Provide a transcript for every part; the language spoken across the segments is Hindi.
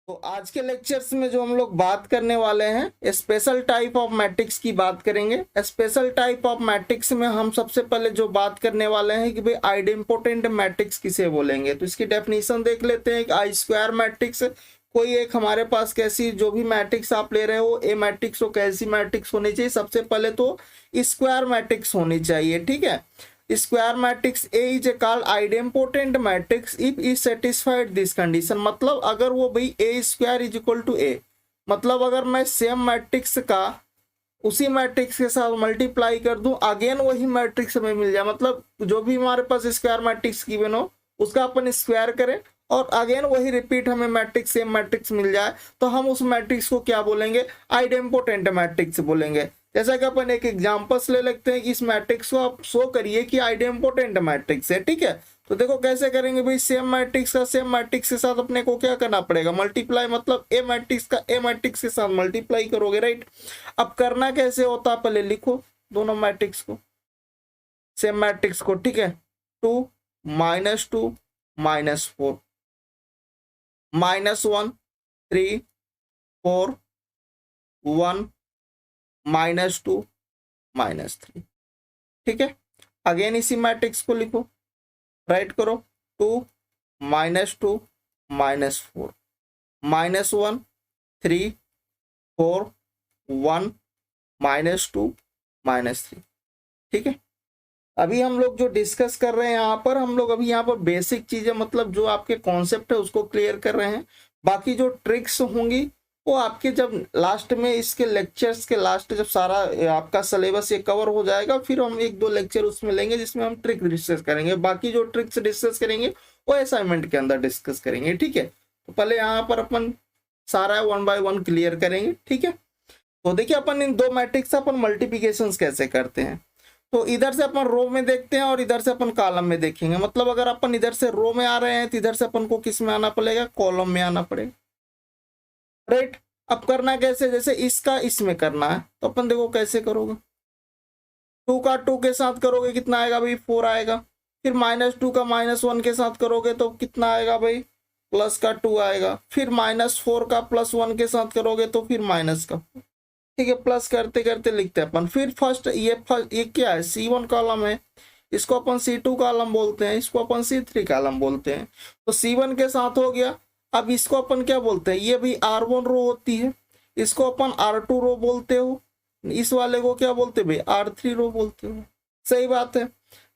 तो आज के लेक्चर्स में जो हम लोग बात करने वाले हैं स्पेशल टाइप ऑफ मैट्रिक्स की बात करेंगे। स्पेशल टाइप ऑफ मैट्रिक्स में हम सबसे पहले जो बात करने वाले हैं कि भाई आइडेम्पोटेंट मैट्रिक्स किसे बोलेंगे। तो इसकी डेफिनेशन देख लेते हैं। आई स्क्वायर मैट्रिक्स, कोई एक हमारे पास कैसी जो भी मैट्रिक्स आप ले रहे हो ए मैट्रिक्स हो, कैसी मैट्रिक्स होनी चाहिए, सबसे पहले तो स्क्वायर मैट्रिक्स होनी चाहिए। ठीक है, square matrix A is called idempotent matrix if is satisfied this condition. मतलब अगर वो भाई ए स्क्वायर इज इक्वल टू ए, मतलब अगर मैं सेम मैट्रिक्स का उसी मैट्रिक्स के साथ मल्टीप्लाई कर दूं अगेन वही मैट्रिक्स हमें मिल जाए, मतलब जो भी हमारे पास स्क्वायर मैट्रिक्स गिवन हो उसका अपन स्क्वायर करें और अगेन वही रिपीट हमें मैट्रिक्स सेम मैट्रिक्स मिल जाए, तो हम उस मैट्रिक्स को क्या बोलेंगे? आइडेम्पोटेंट मैट्रिक्स बोलेंगे। जैसा कि अपन एक एग्जांपल्स ले लेते हैं कि इस मैट्रिक्स को आप शो करिए कि आइडेम्पोटेंट मैट्रिक्स है। ठीक है, तो देखो कैसे करेंगे भाई, सेम मैट्रिक्स का सेम मैट्रिक्स के साथ अपने को क्या करना पड़ेगा? मल्टीप्लाई, मतलब ए मैट्रिक्स का ए मैट्रिक्स के साथ मल्टीप्लाई करोगे, राइट। अब करना कैसे होता है, पहले लिखो दोनों मैट्रिक्स को, सेम मैट्रिक्स को। ठीक है, 2 -2 -4 -1 3 4 1 -2 -3। ठीक है, अगेन इसी मैट्रिक्स को लिखो, राइट करो, 2 -2 -4 -1 3 4 1 -2 -3। ठीक है, अभी हम लोग जो डिस्कस कर रहे हैं यहाँ पर, हम लोग अभी यहाँ पर बेसिक चीजें, मतलब जो आपके कॉन्सेप्ट है उसको क्लियर कर रहे हैं। बाकी जो ट्रिक्स होंगी वो आपके जब लास्ट में इसके लेक्चर्स के लास्ट जब सारा आपका सिलेबस ये कवर हो जाएगा, फिर हम 1-2 लेक्चर उसमें लेंगे जिसमें हम ट्रिक डिस्कस करेंगे। बाकी जो ट्रिक्स डिस्कस करेंगे वो असाइनमेंट के अंदर डिस्कस करेंगे। ठीक है, तो पहले यहाँ पर अपन सारा 1 बाय 1 क्लियर करेंगे। ठीक है, तो देखिए अपन इन दो मैट्रिक्स अपन मल्टीप्लिकेशन कैसे करते हैं। तो इधर से अपन रो में देखते हैं और इधर से अपन कॉलम में देखेंगे। मतलब अगर अपन इधर से रो में आ रहे हैं तो इधर से अपन को किस में आना पड़ेगा? कॉलम में आना पड़ेगा, राइट। अब करना कैसे? जैसे इसका इसमें करना है तो अपन देखो कैसे करोगे। 2 का 2 के साथ करोगे कितना आएगा भाई? 4 आएगा। फिर -2 का -1 के साथ करोगे तो कितना आएगा भाई? प्लस का 2 आएगा। फिर -4 का +1 के साथ करोगे तो फिर माइनस का। ठीक है, प्लस करते करते लिखते हैं अपन। फिर फर्स्ट ये क्या है? C1 कॉलम है, इसको अपन C2 कॉलम बोलते हैं, इसको अपन C3 कॉलम बोलते हैं। तो C1 के साथ हो गया। अब इसको अपन क्या बोलते हैं? ये भी R1 रो होती है, इसको अपन R2 रो बोलते हो, इस वाले को क्या बोलते भाई? R3 रो बोलते हो। सही बात है।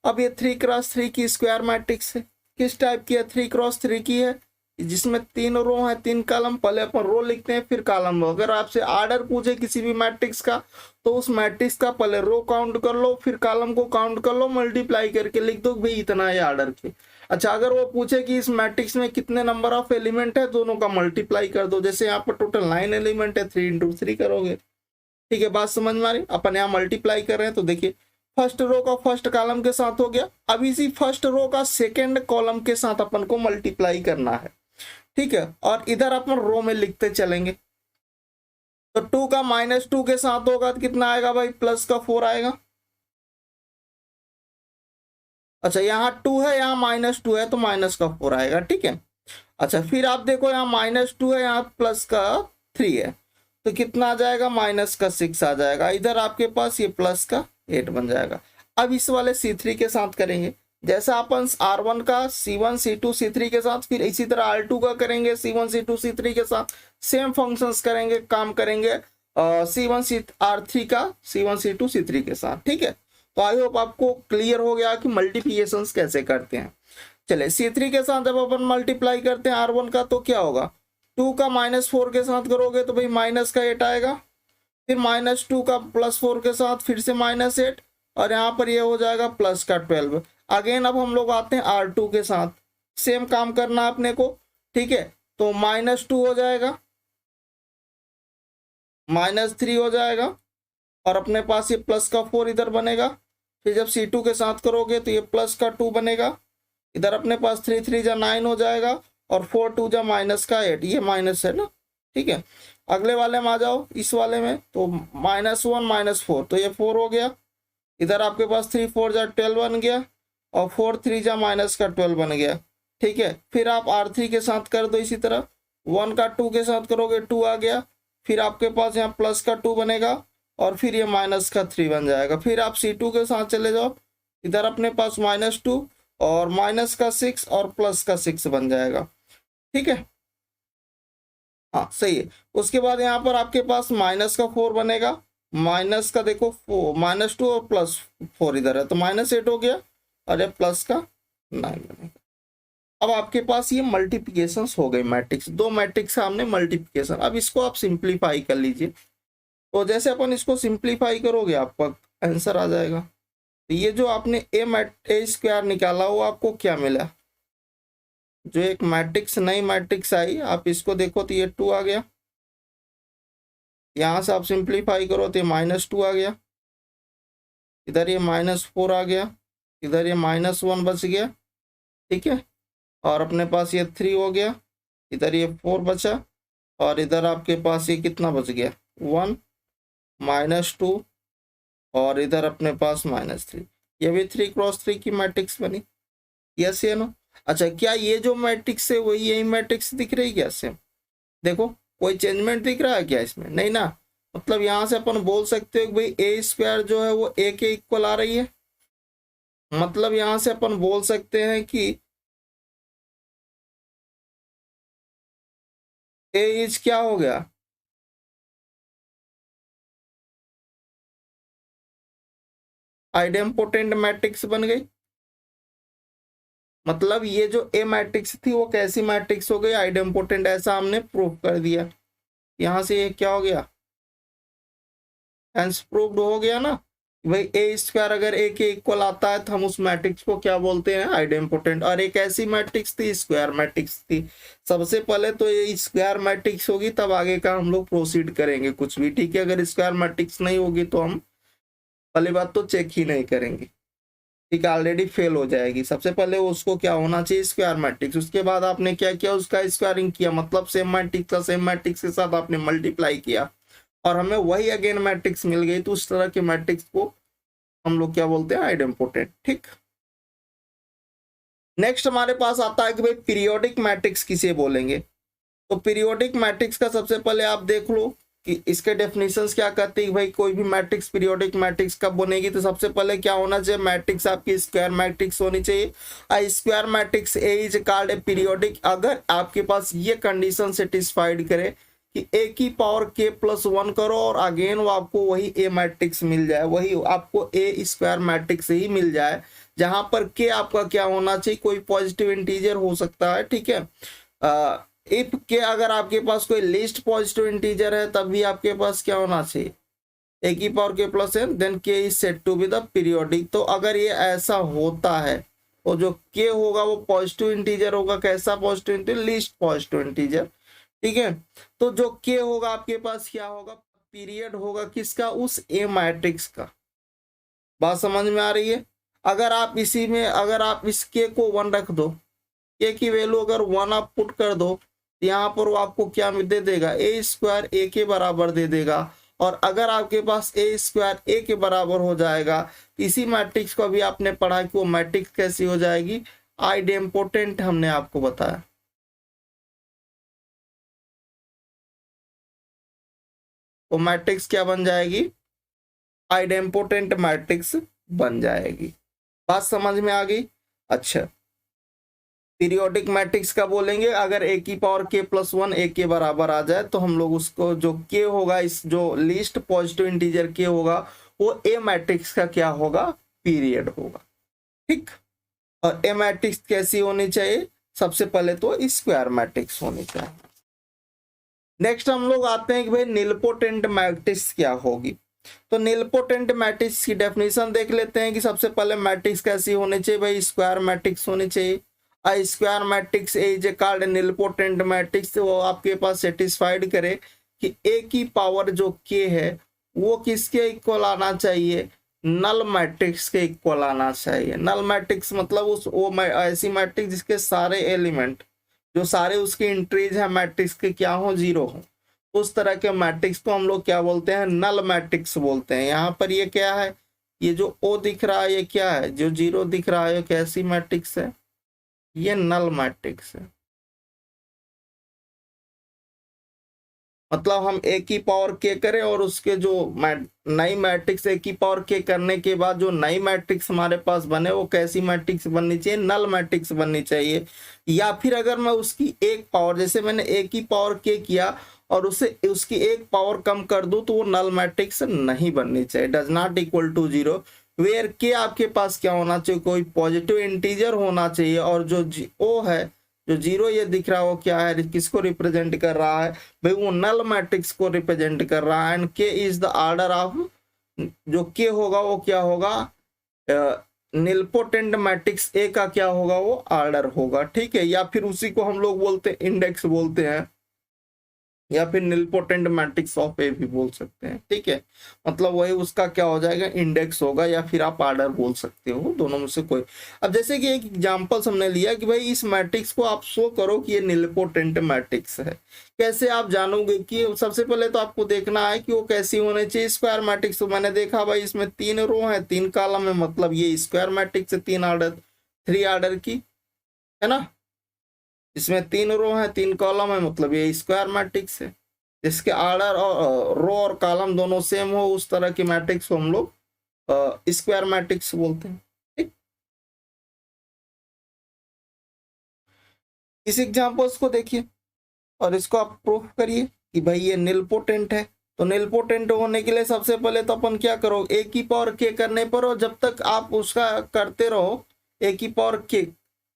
अब ये 3x3 की स्क्वायर मैट्रिक्स है। किस टाइप की है? 3x3 की है, जिसमें 3 रो है 3 कॉलम। पहले अपन रो लिखते हैं फिर कॉलम। अगर आपसे आर्डर पूछे किसी भी मैट्रिक्स का तो उस मैट्रिक्स का पहले रो काउंट कर लो, फिर कॉलम को काउंट कर लो, मल्टीप्लाई करके लिख दो भाई इतना है आर्डर के। अच्छा, अगर वो पूछे कि इस मैट्रिक्स में कितने नंबर ऑफ एलिमेंट है, दोनों का मल्टीप्लाई कर दो। जैसे यहाँ पर टोटल 9 एलिमेंट है, 3 × 3 करोगे। ठीक है, बात समझ में आ रही? अपन यहाँ मल्टीप्लाई कर रहे हैं तो देखिए फर्स्ट रो का फर्स्ट कॉलम के साथ हो गया। अब इसी फर्स्ट रो का सेकेंड कॉलम के साथ अपन को मल्टीप्लाई करना है। ठीक है, और इधर अपन रो में लिखते चलेंगे। तो 2 का -2 के साथ होगा तो कितना आएगा भाई? प्लस का 4 आएगा। अच्छा, यहाँ 2 है, यहाँ -2 है तो माइनस का 4 आएगा। ठीक है, अच्छा फिर आप देखो यहाँ -2 है, यहाँ प्लस का 3 है तो कितना आ जाएगा? माइनस का 6 आ जाएगा। इधर आपके पास ये प्लस का 8 बन जाएगा। अब इस वाले C3 के साथ करेंगे जैसा अपन R1 का C1 C2 C3 के साथ, फिर इसी तरह R2 का करेंगे C1 C2 C3 के साथ। सेम फंक्शंस करेंगे, काम करेंगे C1 R3 का C1 C2 C3 के साथ। ठीक है, तो आई होप आपको क्लियर हो गया कि मल्टीप्लिकेशंस कैसे करते हैं। चले C3 के साथ जब अपन मल्टीप्लाई करते हैं R1 का तो क्या होगा? 2 का -4 के साथ करोगे तो भाई माइनस का 8 आएगा। फिर -2 का +4 के साथ फिर से -8 और यहाँ पर ये हो जाएगा प्लस का 12। अगेन अब हम लोग आते हैं R2 के साथ, सेम काम करना अपने को। ठीक है, तो -2 हो जाएगा, -3 हो जाएगा और अपने पास ये प्लस का 4 इधर बनेगा। फिर जब C2 के साथ करोगे तो ये प्लस का 2 बनेगा। इधर अपने पास 3 3 जा 9 हो जाएगा और 4 2 जा -8, ये माइनस है ना। ठीक है, अगले वाले में आ जाओ, इस वाले में तो -1 -4 तो ये 4 हो गया। इधर आपके पास 3 4 जा 12 बन गया और 4 3 जा -12 बन गया। ठीक है, फिर आप R3 के साथ कर दो इसी तरह, 1 का 2 के साथ करोगे 2 आ गया, फिर आपके पास यहाँ प्लस का 2 बनेगा और फिर ये माइनस का 3 बन जाएगा। फिर आप C2 के साथ चले जाओ, इधर अपने पास -2 और माइनस का 6 और प्लस का 6 बन जाएगा। ठीक है, हाँ सही है। उसके बाद यहाँ पर आपके पास माइनस का 4 बनेगा, माइनस का देखो -2 और +4 इधर है तो -8 हो गया और ये प्लस का 9 बनेगा। अब आपके पास ये मल्टीप्लिकेशन हो गई मैट्रिक्स, दो मैट्रिक्स का हमने मल्टीप्लिकेशन। अब इसको आप सिंप्लीफाई कर लीजिए, तो जैसे अपन इसको सिंप्लीफाई करोगे आपका आंसर आ जाएगा। तो ये जो आपने ए स्क्वायर निकाला वो आपको क्या मिला, जो एक मैट्रिक्स नई मैट्रिक्स आई, आप इसको देखो तो ये 2 आ गया, यहाँ से आप सिंप्लीफाई करो तो ये -2 आ गया, इधर ये -4 आ गया, इधर ये -1 बच गया। ठीक है, और अपने पास ये 3 हो गया, इधर ये 4 बचा और इधर आपके पास ये कितना बच गया 1 -2 और इधर अपने पास -3। ये भी 3×3 की मैट्रिक्स बनी। यस या नो? अच्छा, क्या ये जो मैट्रिक्स है वही यही मैट्रिक्स दिख रही है क्या सेम? देखो कोई चेंजमेंट दिख रहा है क्या इसमें? नहीं ना। मतलब यहाँ से अपन बोल सकते हो कि भाई ए स्क्वायर जो है वो ए के इक्वल आ रही है। मतलब यहाँ से अपन बोल सकते हैं कि ए इज क्या हो गया, आइडेम्पोटेंट मैट्रिक्स बन गई। मतलब ये जो ए मैट्रिक्स थी वो कैसी मैट्रिक्स हो गई, आइडेम्पोटेंट, ऐसा हमने प्रूव कर दिया। यहाँ से ये क्या हो गया, हेंस प्रूव्ड हो गया ना भाई ए स्क्वायर अगर ए के इक्वल आता है तो हम उस मैट्रिक्स को क्या बोलते हैं, आइडेम्पोटेंट। और एक ऐसी मैट्रिक्स थी स्क्वायर मैट्रिक्स थी। सबसे पहले तो ये स्क्वायर मैट्रिक्स होगी तब आगे का हम लोग प्रोसीड करेंगे कुछ भी। ठीक है, अगर स्क्वायर मैट्रिक्स नहीं होगी तो हम पहली बात तो चेक ही नहीं करेंगे। ठीक है, ऑलरेडी फेल हो जाएगी। सबसे पहले उसको क्या होना चाहिए, स्क्वायर मैट्रिक्स। उसके बाद आपने क्या किया, उसका स्क्वायरिंग किया, मतलब सेम मैट्रिक्स का सेम मैट्रिक्स के साथ आपने मल्टीप्लाई किया और हमें वही अगेन मैट्रिक्स मिल गई। तो उस तरह के मैट्रिक्स को हम लोग क्या बोलते हैं, आइडेम्पोटेंट। ठीक, नेक्स्ट हमारे पास आता है कि भाई पीरियोडिक मैट्रिक्स किसे बोलेंगे। तो पीरियोडिक मैट्रिक्स का सबसे पहले आप देख लो कि इसके डेफिनेशंस क्या कहती है। भाई कोई भी मैट्रिक्स पीरियोडिक मैट्रिक्स कब बनेगी, तो सबसे पहले क्या होना चाहिए, मैट्रिक्स आपकी स्क्वायर मैट्रिक्स होनी चाहिए। Square matrix A is called a periodic अगर आपके पास ये कंडीशन सेटिस्फाइड करे कि ए की पावर k + 1 करो और अगेन वो आपको वही ए मैट्रिक्स मिल जाए, वही आपको ए स्क्वायर मैट्रिक्स ही मिल जाए, जहां पर k आपका क्या होना चाहिए, कोई पॉजिटिव इंटीजर हो सकता है। ठीक है, इफ के अगर आपके पास कोई लीस्ट पॉजिटिव इंटीजर है तब भी आपके पास क्या होना चाहिए, ए की power k + n, then k is said to be the periodic. तो अगर ये ऐसा होता है तो जो k होगा वो पॉजिटिव इंटीजर होगा। कैसा positive integer, least positive integer. ठीक है, तो जो k होगा आपके पास क्या होगा, पीरियड होगा किसका, उस ए मैट्रिक्स का। बात समझ में आ रही है? अगर आप इसी में अगर आप इस k को 1 रख दो, k की वैल्यू अगर 1 आप पुट कर दो, यहाँ पर वो आपको क्या दे देगा, ए स्क्वायर ए के बराबर दे देगा। और अगर आपके पास ए स्क्वायर ए के बराबर हो जाएगा, इसी मैट्रिक्स को अभी आपने पढ़ा कि वो मैट्रिक्स कैसी हो जाएगी, आइडेम्पोटेंट हमने आपको बताया। वो मैट्रिक्स क्या बन जाएगी, आइडेम्पोटेंट मैट्रिक्स बन जाएगी। बात समझ में आ गई? अच्छा, पीरियोडिक मैट्रिक्स का बोलेंगे अगर ए की पावर k + 1 ए के बराबर आ जाए तो हम लोग उसको जो k होगा, इस जो लीस्ट पॉजिटिव इंटीजर k होगा वो ए मैट्रिक्स का क्या होगा, पीरियड होगा। ठीक, और ए मैट्रिक्स कैसी होनी चाहिए, सबसे पहले तो स्क्वायर मैट्रिक्स होनी चाहिए। नेक्स्ट हम लोग आते हैं कि भाई निलपोटेंट मैट्रिक्स क्या होगी। तो निलपोटेंट मैट्रिक्स की डेफिनेशन देख लेते हैं कि सबसे पहले मैट्रिक्स कैसी होनी चाहिए, भाई स्क्वायर मैट्रिक्स होनी चाहिए। Square matrix is called nilpotent matrix. वो आपके पास सेटिस्फाइड करे कि ए की पावर जो k है वो किसके इक्वल आना चाहिए, नल मैट्रिक्स के इक्वल आना चाहिए। नल मैट्रिक्स मतलब ऐसी मैट्रिक्स जिसके सारे एलिमेंट, जो सारे उसके एंट्रीज है मैट्रिक्स के क्या हो, 0 हो। उस तरह के मैट्रिक्स को हम लोग क्या बोलते हैं, नल मैट्रिक्स बोलते हैं। यहाँ पर ये क्या है, ये जो O दिख रहा है ये क्या है, जो 0 दिख रहा है ये कैसी मैट्रिक्स है, ये नल मैट्रिक्स है। मतलब हम ए की पावर के करें और उसके जो नई मैट्रिक्स ए की पावर के करने के बाद जो नई मैट्रिक्स हमारे पास बने वो कैसी मैट्रिक्स बननी चाहिए, नल मैट्रिक्स बननी चाहिए। या फिर अगर मैं उसकी एक पावर, जैसे मैंने ए की पावर के किया और उसे उसकी एक पावर कम कर दूं तो वो नल मैट्रिक्स नहीं बननी चाहिए। Does not equal to zero, where k आपके पास क्या होना चाहिए, कोई पॉजिटिव इंटीजर होना चाहिए। और जो ओ है, जो जीरो ये दिख रहा है वो क्या है, किसको रिप्रेजेंट कर रहा है भाई, वो नल मैट्रिक्स को रिप्रेजेंट कर रहा है। एंड के इज द ऑर्डर ऑफ, जो के होगा वो क्या होगा, निलपोटेंट मैट्रिक्स ए का क्या होगा, वो ऑर्डर होगा। ठीक है, या फिर उसी को हम लोग बोलते हैं इंडेक्स बोलते हैं, या फिर निलपोटेंट मैट्रिक्स ऑफ ए भी बोल सकते हैं। ठीक है, मतलब वही उसका क्या हो जाएगा, इंडेक्स होगा, या फिर आप आर्डर बोल सकते हो, दोनों में से कोई। अब जैसे कि एक एग्जांपल हमने लिया कि भाई इस मैट्रिक्स को आप शो करो कि ये निलपोटेंट मैट्रिक्स है। कैसे आप जानोगे कि, सबसे पहले तो आपको देखना है कि वो कैसी होनी चाहिए। स्क्वायर मैट्रिक्स, तो मैंने देखा भाई इसमें 3 रो है 3 कॉलम है, मतलब ये स्क्वायर मैट्रिक्स है, 3 ऑर्डर 3 ऑर्डर की, है ना। इसमें 3 रो है 3 कॉलम है, मतलब ये स्क्वायर मैट्रिक्स है। जिसके ऑर्डर और रो और कॉलम दोनों सेम हो, उस तरह की मैट्रिक्स को हम लोग स्क्वायर मैट्रिक्स बोलते हैं। ठीक, इस एग्जांपल्स को देखिए और इसको आप प्रूफ करिए कि भाई ये निलपोटेंट है। तो निलपोटेंट होने के लिए सबसे पहले तो अपन क्या करो, ए की पावर के करने पर, और जब तक आप उसका करते रहो ए की पावर के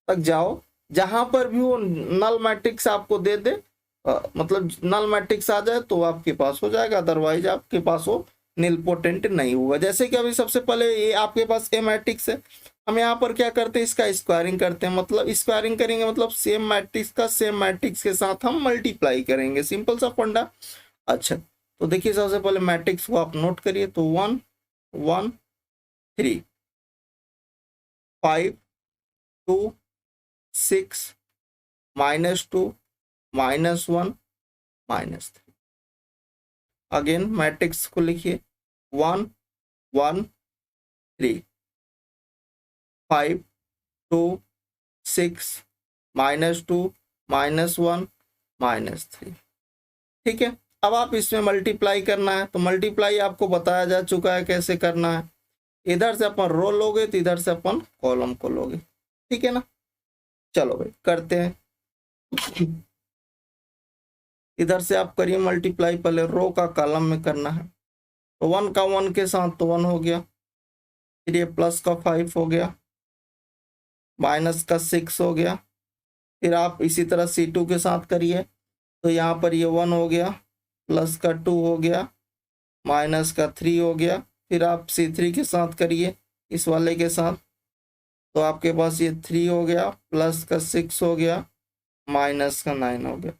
तक जाओ, जहां पर भी वो नल मैट्रिक्स आपको दे दे, मतलब नल मैट्रिक्स आ जाए तो आपके पास हो जाएगा, अदरवाइज आपके पास वो निलपोटेंट नहीं होगा। जैसे कि अभी सबसे पहले ये आपके पास ए मैट्रिक्स है, हम यहाँ पर क्या करते हैं, इसका स्क्वायरिंग करते हैं। मतलब स्क्वायरिंग करेंगे मतलब सेम मैट्रिक्स का सेम मैट्रिक्स के साथ हम मल्टीप्लाई करेंगे, सिंपल सा फंडा। अच्छा, तो देखिए सबसे पहले मैट्रिक्स को आप नोट करिए, तो 1 1 3 5 2 6 -2 -1 -3। अगेन मैट्रिक्स को लिखिए, 1 1 3 5 2 6 -2 -1 -3। ठीक है, अब आप इसमें मल्टीप्लाई करना है, तो मल्टीप्लाई आपको बताया जा चुका है कैसे करना है। इधर से अपन रो लोगे तो इधर से अपन कॉलम को लोगे। ठीक है ना, चलो भाई करते हैं। इधर से आप करिए मल्टीप्लाई, पहले रो का कॉलम में करना है। तो 1 का 1 के साथ तो 1 हो गया, फिर ये प्लस का 5 हो गया, माइनस का 6 हो गया। फिर आप इसी तरह C2 के साथ करिए, तो यहाँ पर ये 1 हो गया, प्लस का 2 हो गया, माइनस का 3 हो गया। फिर आप C3 के साथ करिए, इस वाले के साथ, तो आपके पास ये 3 हो गया, प्लस का 6 हो गया, माइनस का 9 हो गया।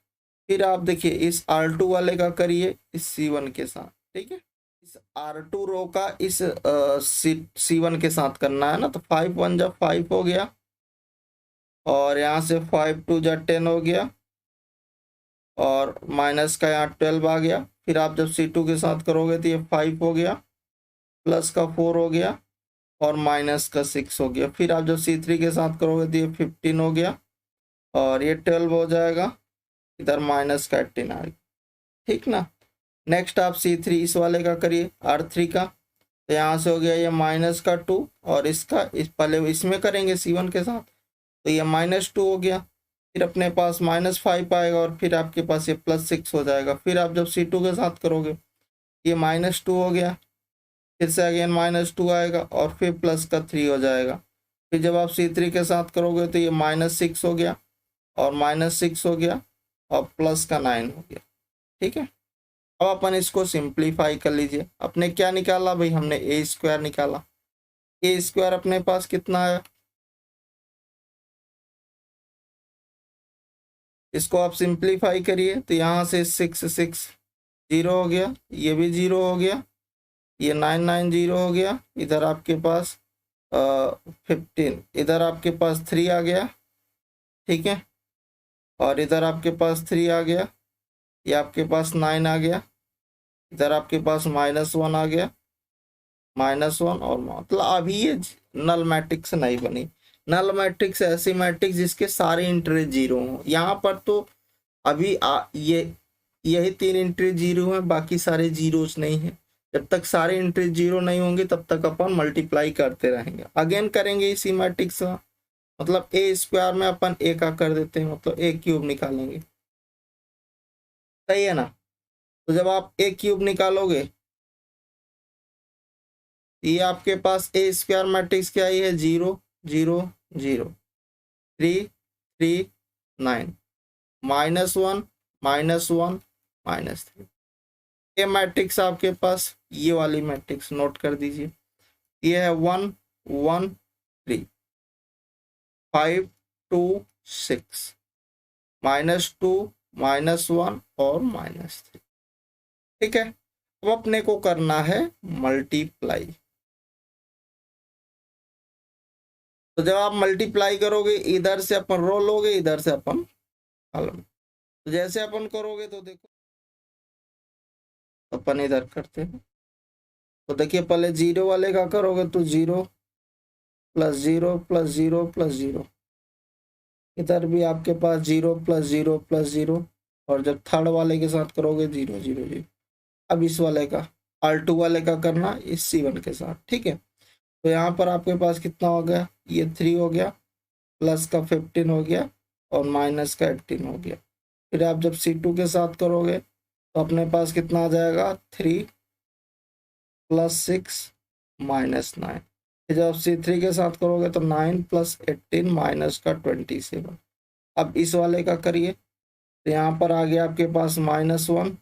फिर आप देखिए इस R2 वाले का करिए इस C1 के साथ। ठीक है, इस R2 रो का इस C1 के साथ करना है ना, तो 5 1 जा 5 हो गया, और यहाँ से 5 2 जा 10 हो गया, और माइनस का यहाँ 12 आ गया। फिर आप जब C2 के साथ करोगे तो ये 5 हो गया, प्लस का 4 हो गया, और माइनस का 6 हो गया। फिर आप जब C3 के साथ करोगे तो ये 15 हो गया, और ये 12 हो जाएगा, इधर माइनस का 18 आएगा। ठीक ना, नेक्स्ट आप C3 इस वाले का करिए R3 का, तो यहाँ से हो गया ये माइनस का 2, और इसका इस पहले इसमें करेंगे C1 के साथ, तो ये -2 हो गया। फिर अपने पास -5 आएगा, और फिर आपके पास ये +6 हो जाएगा। फिर आप जब C2 के साथ करोगे ये -2 हो गया, फिर से अगेन -2 आएगा, और फिर प्लस का 3 हो जाएगा। फिर जब आप C3 के साथ करोगे तो ये -6 हो गया, और -6 हो गया, और प्लस का 9 हो गया। ठीक है, अब अपन इसको सिंप्लीफाई कर लीजिए। अपने क्या निकाला भाई, हमने A² निकाला। A² अपने पास कितना आया, इसको आप सिंप्लीफाई करिए, तो यहाँ से 6 6 0 हो गया, ये भी 0 हो गया, ये 9 9 0 हो गया। इधर आपके पास 15, इधर आपके पास 3 आ गया। ठीक है, और इधर आपके पास 3 आ गया, ये आपके पास 9 आ गया, इधर आपके पास -1 आ गया, -1, और मतलब अभी ये नल मैट्रिक्स नहीं बनी। नल मैट्रिक्स ऐसी मैट्रिक्स जिसके सारे इंटरेस्ट 0 हों। यहाँ पर तो अभी यही 3 एंट्री जीरो है, बाकी सारे जीरोज नहीं है। जब तक सारे एंट्री जीरो नहीं होंगे तब तक अपन मल्टीप्लाई करते रहेंगे। अगेन करेंगे इसी मैट्रिक्स का, मतलब ए स्क्वायर में अपन ए का कर देते हैं, मतलब ए क्यूब निकालेंगे, सही है ना। तो जब आप ए क्यूब निकालोगे, ये आपके पास ए स्क्वायर मैट्रिक्स क्या है, 0 0 0 3 3 9 -1 -1 -3। ये मैट्रिक्स आपके पास, ये वाली मैट्रिक्स नोट कर दीजिए, ये है 1 1 3 5 2 6 -2 -1 और -3। ठीक है, अब अपने को करना है मल्टीप्लाई। तो जब आप मल्टीप्लाई करोगे, इधर से अपन रो लोगे, इधर से अपन कॉलम। तो जैसे अपन करोगे तो देखो, अपन इधर करते हैं। तो देखिए पहले जीरो वाले का करोगे तो 0 + 0 + 0 + 0, इधर भी आपके पास 0 + 0 + 0, और जब थर्ड वाले के साथ करोगे 0 0 0। अब इस वाले का, R2 वाले का करना इस C1 के साथ। ठीक है, तो यहाँ पर आपके पास कितना हो गया, ये 3 हो गया, प्लस का 15 हो गया, और माइनस का 18 हो गया। फिर आप जब C2 के साथ करोगे तो अपने पास कितना आ जाएगा, 3 + 6 -9। फिर जब C3 के साथ करोगे तो 9 + 18 माइनस का 27। अब इस वाले का करिए, तो यहाँ पर आ गया आपके पास -1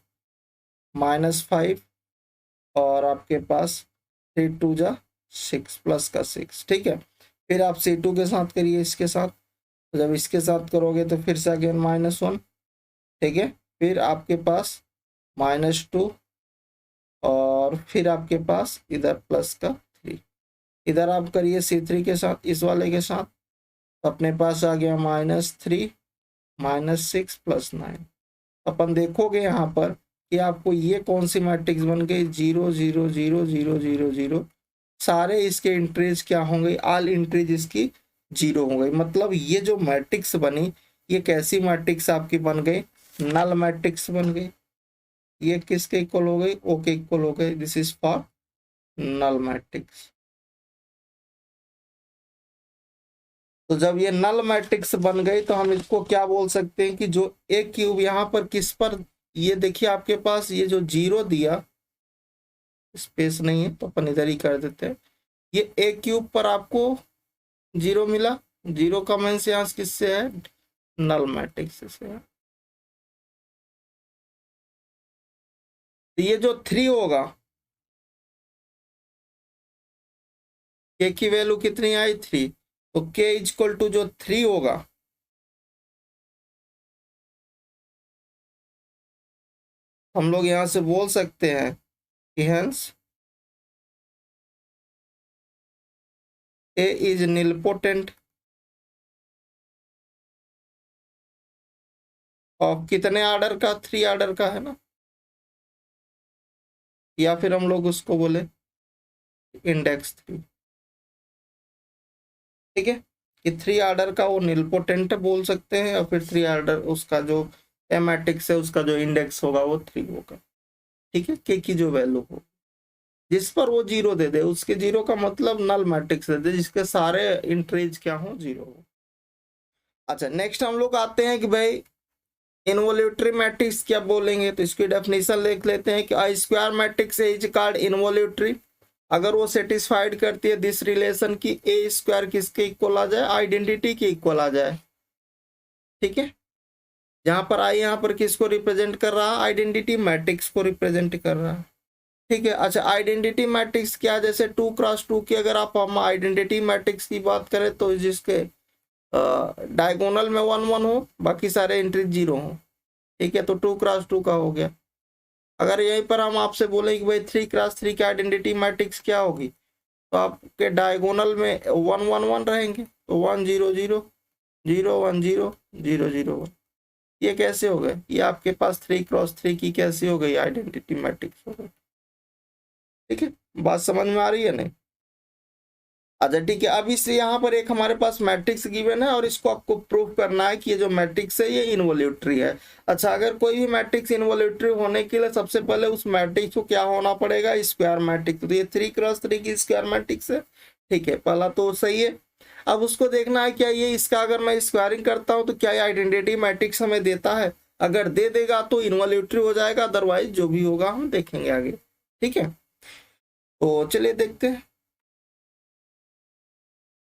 -5, और आपके पास 3 2 जा 6 प्लस का 6। ठीक है, फिर आप C2 के साथ करिए इसके साथ, तो जब इसके साथ करोगे तो फिर से अगेन -1। ठीक है, फिर आपके पास -2, और फिर आपके पास इधर प्लस का 3। इधर आप करिए C3 के साथ, इस वाले के साथ, तो अपने पास आ गया -3 -6 + 9। अपन देखोगे यहाँ पर कि आपको ये कौन सी मैट्रिक्स बन गई, 0 0 0 0 0 0। सारे इसके इंट्रीज क्या होंगे, ऑल इंट्रीज इसकी 0 हो गई। मतलब ये जो मैट्रिक्स बनी, ये कैसी मैट्रिक्स आपकी बन गई, नल मैट्रिक्स बन गई। ये किसके इक्वल हो गई, ओ के इक्वल हो गई। This is for null matrix. तो जब ये नल मैट्रिक्स बन गई तो हम इसको क्या बोल सकते हैं कि जो ए क्यूब यहाँ पर किस पर, ये देखिए आपके पास ये जो 0 दिया, स्पेस नहीं है तो अपन इधर ही कर देते हैं, ये ए क्यूब पर आपको 0 मिला। 0 का मीन्स यहाँ किससे है, नल मैट्रिक्स से है। तो ये जो 3 होगा, के की वैल्यू कितनी आई, 3, तो के इक्वल टू जो 3 होगा, हम लोग यहां से बोल सकते हैं कि hence A is nilpotent of कितने आर्डर का, 3 आर्डर का है ना, या फिर हम लोग उसको बोले इंडेक्स 3। ठीक है, कि 3 आर्डर का वो निलपोटेंट बोल सकते हैं, या फिर 3 आर्डर उसका जो मैट्रिक्स है उसका जो इंडेक्स होगा वो 3 होगा। ठीक है, के की जो वैल्यू हो, जिस पर वो 0 दे दे, उसके 0 का मतलब नल मैट्रिक्स दे दे, जिसके सारे इंट्रीज क्या हो, 0 हो। अच्छा, नेक्स्ट हम लोग आते हैं कि भाई इनवोल्यूटरी मैट्रिक्स क्या बोलेंगे। तो इसकी डेफिनेशन देख लेते हैं कि आई square matrix is called involutory अगर वो सेटिस्फाइड करती है दिस रिलेशन की ए स्क्वायर किसके इक्वल आ जाए, आइडेंटिटी के इक्वल आ जाए। ठीक है, जहां पर आई यहाँ पर किसको रिप्रेजेंट कर रहा है, आइडेंटिटी मैट्रिक्स को रिप्रेजेंट कर रहा है। ठीक है, अच्छा आइडेंटिटी मैट्रिक्स क्या, जैसे 2 × 2 की अगर आप हम आइडेंटिटी मैट्रिक्स की बात करें तो जिसके डायगोनल में 1 1 हो, बाकी सारे एंट्री 0 हो। ठीक है, तो 2 × 2 का हो गया। अगर यहीं पर हम आपसे बोले कि भाई 3 × 3 की आइडेंटिटी मैट्रिक्स क्या होगी, तो आपके डायगोनल में 1 1 1 रहेंगे, तो 1 0 0 0 1 0 0 0 1। ये कैसे हो गए, ये आपके पास 3 × 3 की कैसी हो गई, आइडेंटिटी मैट्रिक्स हो गई। ठीक है, बात समझ में आ रही है नहीं। अच्छा ठीक है, अब इस यहाँ पर एक हमारे पास मैट्रिक्स गिवन है और इसको आपको प्रूव करना है कि ये जो मैट्रिक्स है ये इनवॉल्यूटरी है। अच्छा, अगर कोई भी मैट्रिक्स इनवॉल्यूटरी होने के लिए सबसे पहले उस मैट्रिक्स को क्या होना पड़ेगा, स्क्वायर मैट्रिक्स। तो ये 3x3 की स्क्वायर मैट्रिक्स है, ठीक है, पहला तो सही है। अब उसको देखना है क्या ये इसका अगर मैं स्क्वायरिंग करता हूँ तो क्या ये आइडेंटिटी मैट्रिक्स हमें देता है। अगर दे देगा तो इनवॉल्यूटरी हो जाएगा, अदरवाइज जो भी होगा हम देखेंगे आगे। ठीक है, तो चलिए देखते हैं।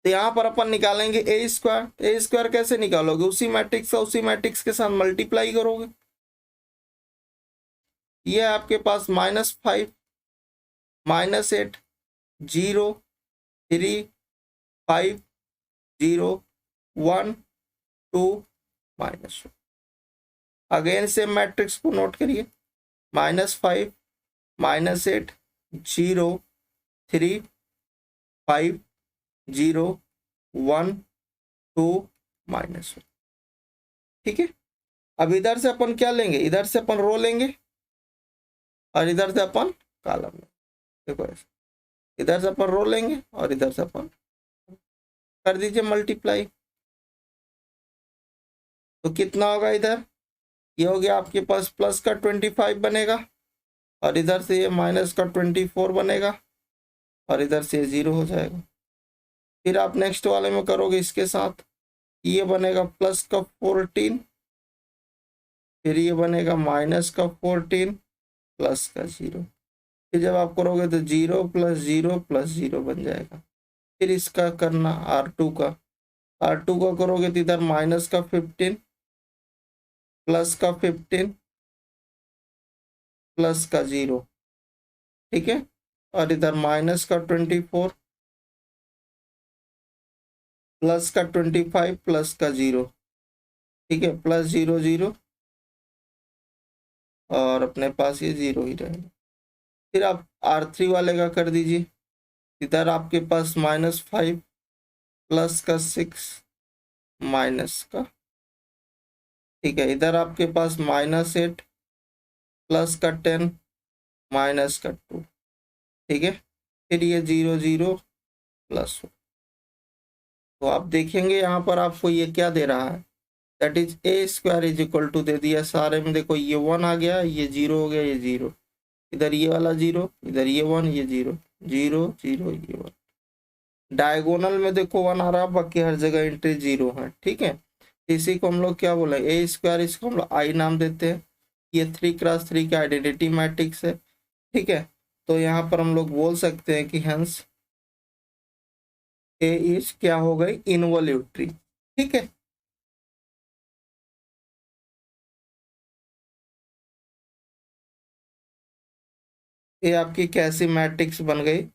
तो यहाँ पर अपन निकालेंगे ए स्क्वायर। ए स्क्वायर कैसे निकालोगे, उसी मैट्रिक्स के साथ मल्टीप्लाई करोगे। ये आपके पास -5 -8 0 3 5 0 1 2 -1। अगेन सेम मैट्रिक्स को नोट करिए, -5 -8 0 3 5 0 1 2 -1। ठीक है, अब इधर से अपन क्या लेंगे, इधर से अपन रो लेंगे और इधर से अपन कॉलम लेंगे। देखो ऐसे, इधर से अपन रो लेंगे और इधर से अपन कर दीजिए मल्टीप्लाई। तो कितना होगा, इधर ये हो गया आपके पास प्लस का 25 बनेगा और इधर से ये माइनस का 24 बनेगा और इधर से ये 0 हो जाएगा। फिर आप नेक्स्ट वाले में करोगे इसके साथ, ये बनेगा प्लस का 14, फिर ये बनेगा माइनस का 14 प्लस का 0। फिर जब आप करोगे तो 0 + 0 + 0 बन जाएगा। फिर इसका करना R2 का, R2 का करोगे तो इधर माइनस का 15 प्लस का 15 प्लस का 0, ठीक है, और इधर माइनस का 24 प्लस का 25 प्लस का 0, ठीक है, प्लस 0 0 और अपने पास ये 0 ही रहेगा। फिर आप R3 वाले का कर दीजिए, इधर आपके पास -5 प्लस का 6 माइनस का, ठीक है, इधर आपके पास -8 प्लस का 10 माइनस का 2, ठीक है, फिर ये 0 0 प्लस 1। तो आप देखेंगे यहाँ पर आपको ये क्या दे रहा है, that is A square is equal to दे दिया सारे में। देखो ये 1 आ गया, ये 0 हो गया, ये 0, इधर ये वाला 0, इधर ये 1, ये 0 0 0 ये 1। डायगोनल में देखो 1 आ रहा, बाकी हर जगह एंट्री 0 है। ठीक है, इसी को हम लोग क्या बोले, ए स्क्वायर, इसको हम लोग आई नाम देते हैं। ये 3x3 का आइडेंटिटी मैट्रिक्स है। ठीक है, तो यहाँ पर हम लोग बोल सकते हैं कि हेंस ए इज क्या हो गई, इनवॉल्यूटरी। ठीक है, ये आपकी कैसी मैट्रिक्स बन गई,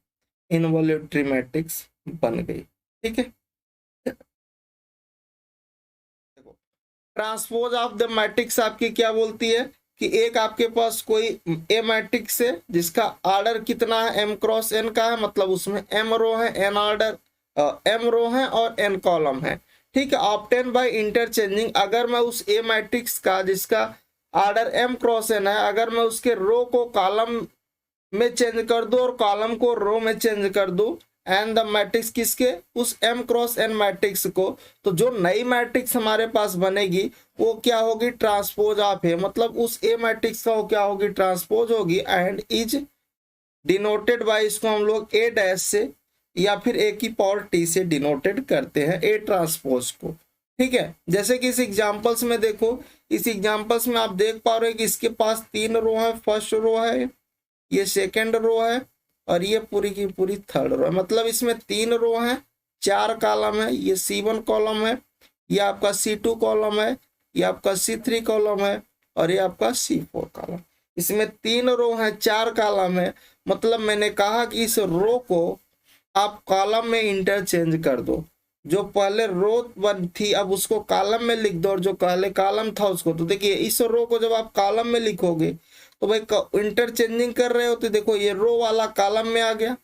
इनवॉल्यूटरी मैट्रिक्स बन गई। ठीक है, ट्रांसपोज ऑफ द मैट्रिक्स आपकी क्या बोलती है कि एक आपके पास कोई ए मैट्रिक्स है जिसका ऑर्डर कितना है, m×n का है, मतलब उसमें m रो है, n ऑर्डर m रो है और n कॉलम है। ठीक है, ऑब्टेन बाय इंटरचेंजिंग, अगर मैं उस ए मैट्रिक्स का जिसका ऑर्डर m×n है, अगर मैं उसके रो को कॉलम में चेंज कर दो और कॉलम को रो में चेंज कर दो, एंड द मैट्रिक्स किसके, उस m×n मैट्रिक्स को, तो जो नई मैट्रिक्स हमारे पास बनेगी वो क्या होगी, ट्रांसपोज ऑफ है, मतलब उस ए मैट्रिक्स का वो क्या होगी, ट्रांसपोज होगी, एंड इज डिनोटेड बाय, इसको हम लोग ए डैश से या फिर ए की पावर टी से डिनोटेड करते हैं ए ट्रांसपोज को। ठीक है, जैसे कि इस एग्जांपल्स में देखो, इस एग्जांपल्स में आप देख पा रहे हो कि इसके पास 3 रो है, फर्स्ट रो है, ये सेकेंड रो है और ये पूरी की पूरी थर्ड रो है, मतलब इसमें 3 रो हैं, 4 कॉलम है, ये C1 कॉलम है, ये आपका C2 कॉलम है, ये आपका C3 कॉलम है और ये आपका C4 कॉलम। इसमें 3 रो हैं, 4 कॉलम है, मतलब मैंने कहा कि इस रो को आप कॉलम में इंटरचेंज कर दो, जो पहले रो वन थी अब उसको कॉलम में लिख दो और जो पहले कॉलम था उसको। तो देखिए इस रो को जब आप कॉलम में लिखोगे तो भाई इंटरचेंजिंग कर रहे हो, तो देखो ये रो वाला कॉलम में आ गया।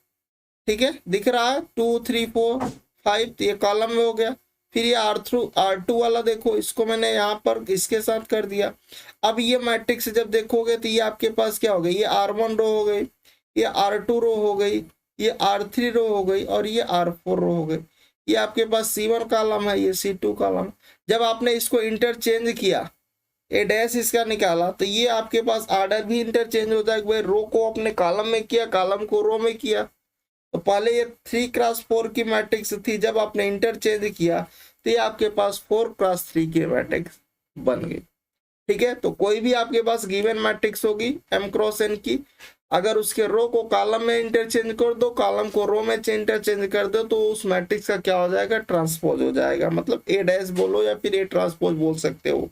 ठीक है, दिख रहा है 2 3 4 5, तो ये कॉलम में हो गया। फिर ये R2 वाला देखो, इसको मैंने यहाँ पर इसके साथ कर दिया। अब ये मैट्रिक्स जब देखोगे तो ये आपके पास क्या हो गई, ये R1 रो हो गई, ये R2 रो हो गई, ये R3 रो हो गई और ये R4 रो हो गई। ये आपके पास C1 कॉलम है, ये C2 कॉलम। जब आपने इसको इंटरचेंज किया, ए डैश इसका निकाला, तो ये आपके पास ऑर्डर भी इंटरचेंज हो जाएगा। भाई रो को अपने कॉलम में किया, कॉलम को रो में किया। तो पहले ये 3x4 की मैट्रिक्स थी, जब आपने इंटरचेंज किया तो ये आपके पास 4x3 की मैट्रिक्स बन गई। ठीक है, तो कोई भी आपके पास गिवन मैट्रिक्स होगी m क्रॉस n की, अगर उसके रो को कॉलम में इंटरचेंज कर दो, कॉलम को रो में इंटरचेंज कर दो, तो उस मैट्रिक्स का क्या हो जाएगा, ट्रांसपोज हो जाएगा। मतलब ए डैश बोलो या फिर ए ट्रांसपोज बोल सकते हो।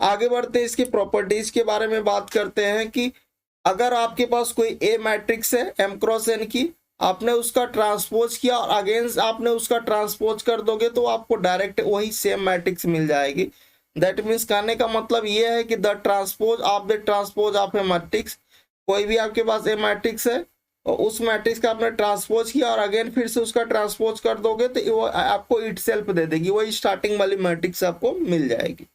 आगे बढ़ते हैं, इसकी प्रॉपर्टीज के बारे में बात करते हैं कि अगर आपके पास कोई ए मैट्रिक्स है m क्रॉस n की, आपने उसका ट्रांसपोज किया और अगेंस्ट आपने उसका ट्रांसपोज कर दोगे तो आपको डायरेक्ट वही सेम मैट्रिक्स मिल जाएगी। दैट मीन्स कहने का मतलब ये है कि the transpose of a matrix, कोई भी आपके पास ए मैट्रिक्स है और उस मैट्रिक्स का आपने ट्रांसपोज किया और अगेन फिर से उसका ट्रांसपोज कर दोगे तो वो आपको इटसेल्फ दे देगी, वही स्टार्टिंग वाली मैट्रिक्स आपको मिल जाएगी।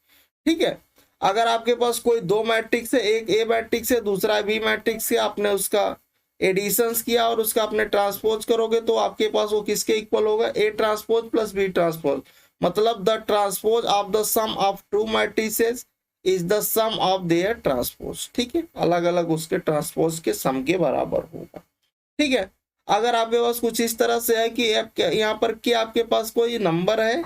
ठीक है, अगर आपके पास कोई दो मैट्रिक्स है, एक ए मैट्रिक्स है दूसरा बी मैट्रिक्स है, आपने उसका एडिशंस किया और उसका आपने ट्रांसपोज करोगे तो आपके पास वो किसके इक्वल होगा, A transpose plus B transpose. मतलब the transpose of the sum of two matrices is the sum of their transpose. ठीक है, अलग अलग उसके ट्रांसपोज के सम के बराबर होगा। ठीक है, अगर आपके पास कुछ इस तरह से है कि यहाँ पर के आपके पास कोई नंबर है,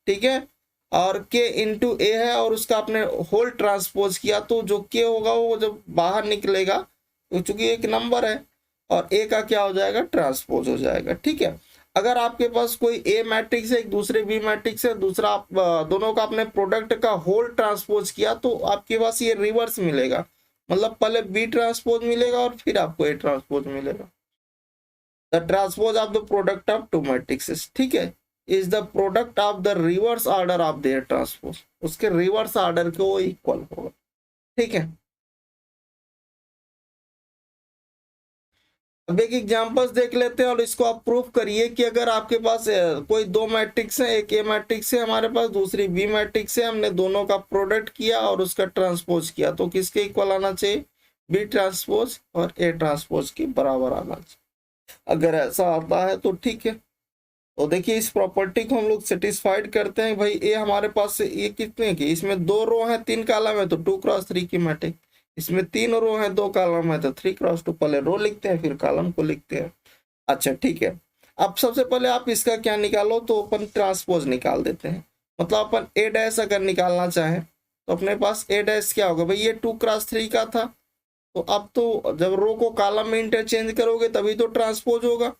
ठीक है, और के इंटू ए है और उसका आपने होल ट्रांसपोज किया, तो जो के होगा वो जब बाहर निकलेगा, तो चूंकि एक नंबर है और ए का क्या हो जाएगा, ट्रांसपोज हो जाएगा। ठीक है, अगर आपके पास कोई ए मैट्रिक्स है एक दूसरे बी मैट्रिक्स है, दूसरा आप दोनों का आपने प्रोडक्ट का होल ट्रांसपोज किया, तो आपके पास ये रिवर्स मिलेगा। मतलब पहले बी ट्रांसपोज मिलेगा और फिर आपको ए ट्रांसपोज मिलेगा। The transpose of the product of two matrices, ठीक है, is the product of the reverse order of their transpose, उसके रिवर्स ऑर्डर के वो इक्वल होगा। ठीक है, अब एक एग्जांपल्स देख लेते हैं और इसको आप प्रूफ करिए कि अगर आपके पास कोई दो मैट्रिक्स है, एक ए मैट्रिक्स है हमारे पास, दूसरी बी मैट्रिक्स है, हमने दोनों का प्रोडक्ट किया और उसका ट्रांसपोज किया, तो किसके इक्वल आना चाहिए, बी ट्रांसपोज और ए ट्रांसपोज के बराबर आना चाहिए। अगर ऐसा आता है तो ठीक है, तो देखिए इस प्रॉपर्टी को हम लोग सेटिस्फाइड करते हैं। भाई ये हमारे पास से ये कितने की, इसमें दो रो है तीन कॉलम है तो 2x3 की मैट्रिक्स, इसमें तीन रो है दो कॉलम है तो 3x2। पहले रो लिखते हैं फिर कॉलम को लिखते हैं। अच्छा ठीक है, अब सबसे पहले आप इसका क्या निकालो, तो अपन ट्रांसपोज निकाल देते हैं। मतलब अपन ए डैश अगर निकालना चाहें तो अपने पास ए डैश क्या होगा, भाई ये 2x3 का था, तो अब तो जब रो को कॉलम में इंटरचेंज करोगे तभी तो ट्रांसपोज होगा।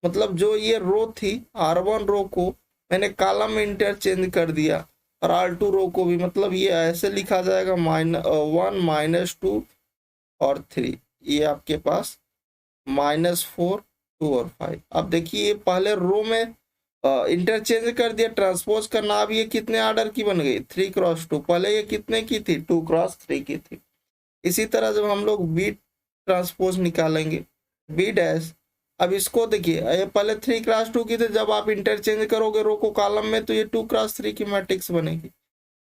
मतलब जो ये रो थी R1 रो को मैंने कॉलम में इंटरचेंज कर दिया और R2 रो को भी, मतलब ये ऐसे लिखा जाएगा -1 -2 और 3, ये आपके पास -4 2 और 5। अब देखिए ये पहले रो में इंटरचेंज कर दिया, ट्रांसपोज करना, अब ये कितने ऑर्डर की बन गई, 3x2, पहले ये कितने की थी, 2x3 की थी। इसी तरह जब हम लोग बी ट्रांसपोज निकालेंगे, बी डैश, अब इसको देखिए ये पहले 3x2 की थी, जब आप इंटरचेंज करोगे रो को कॉलम में तो ये 2x3 की मैट्रिक्स बनेगी।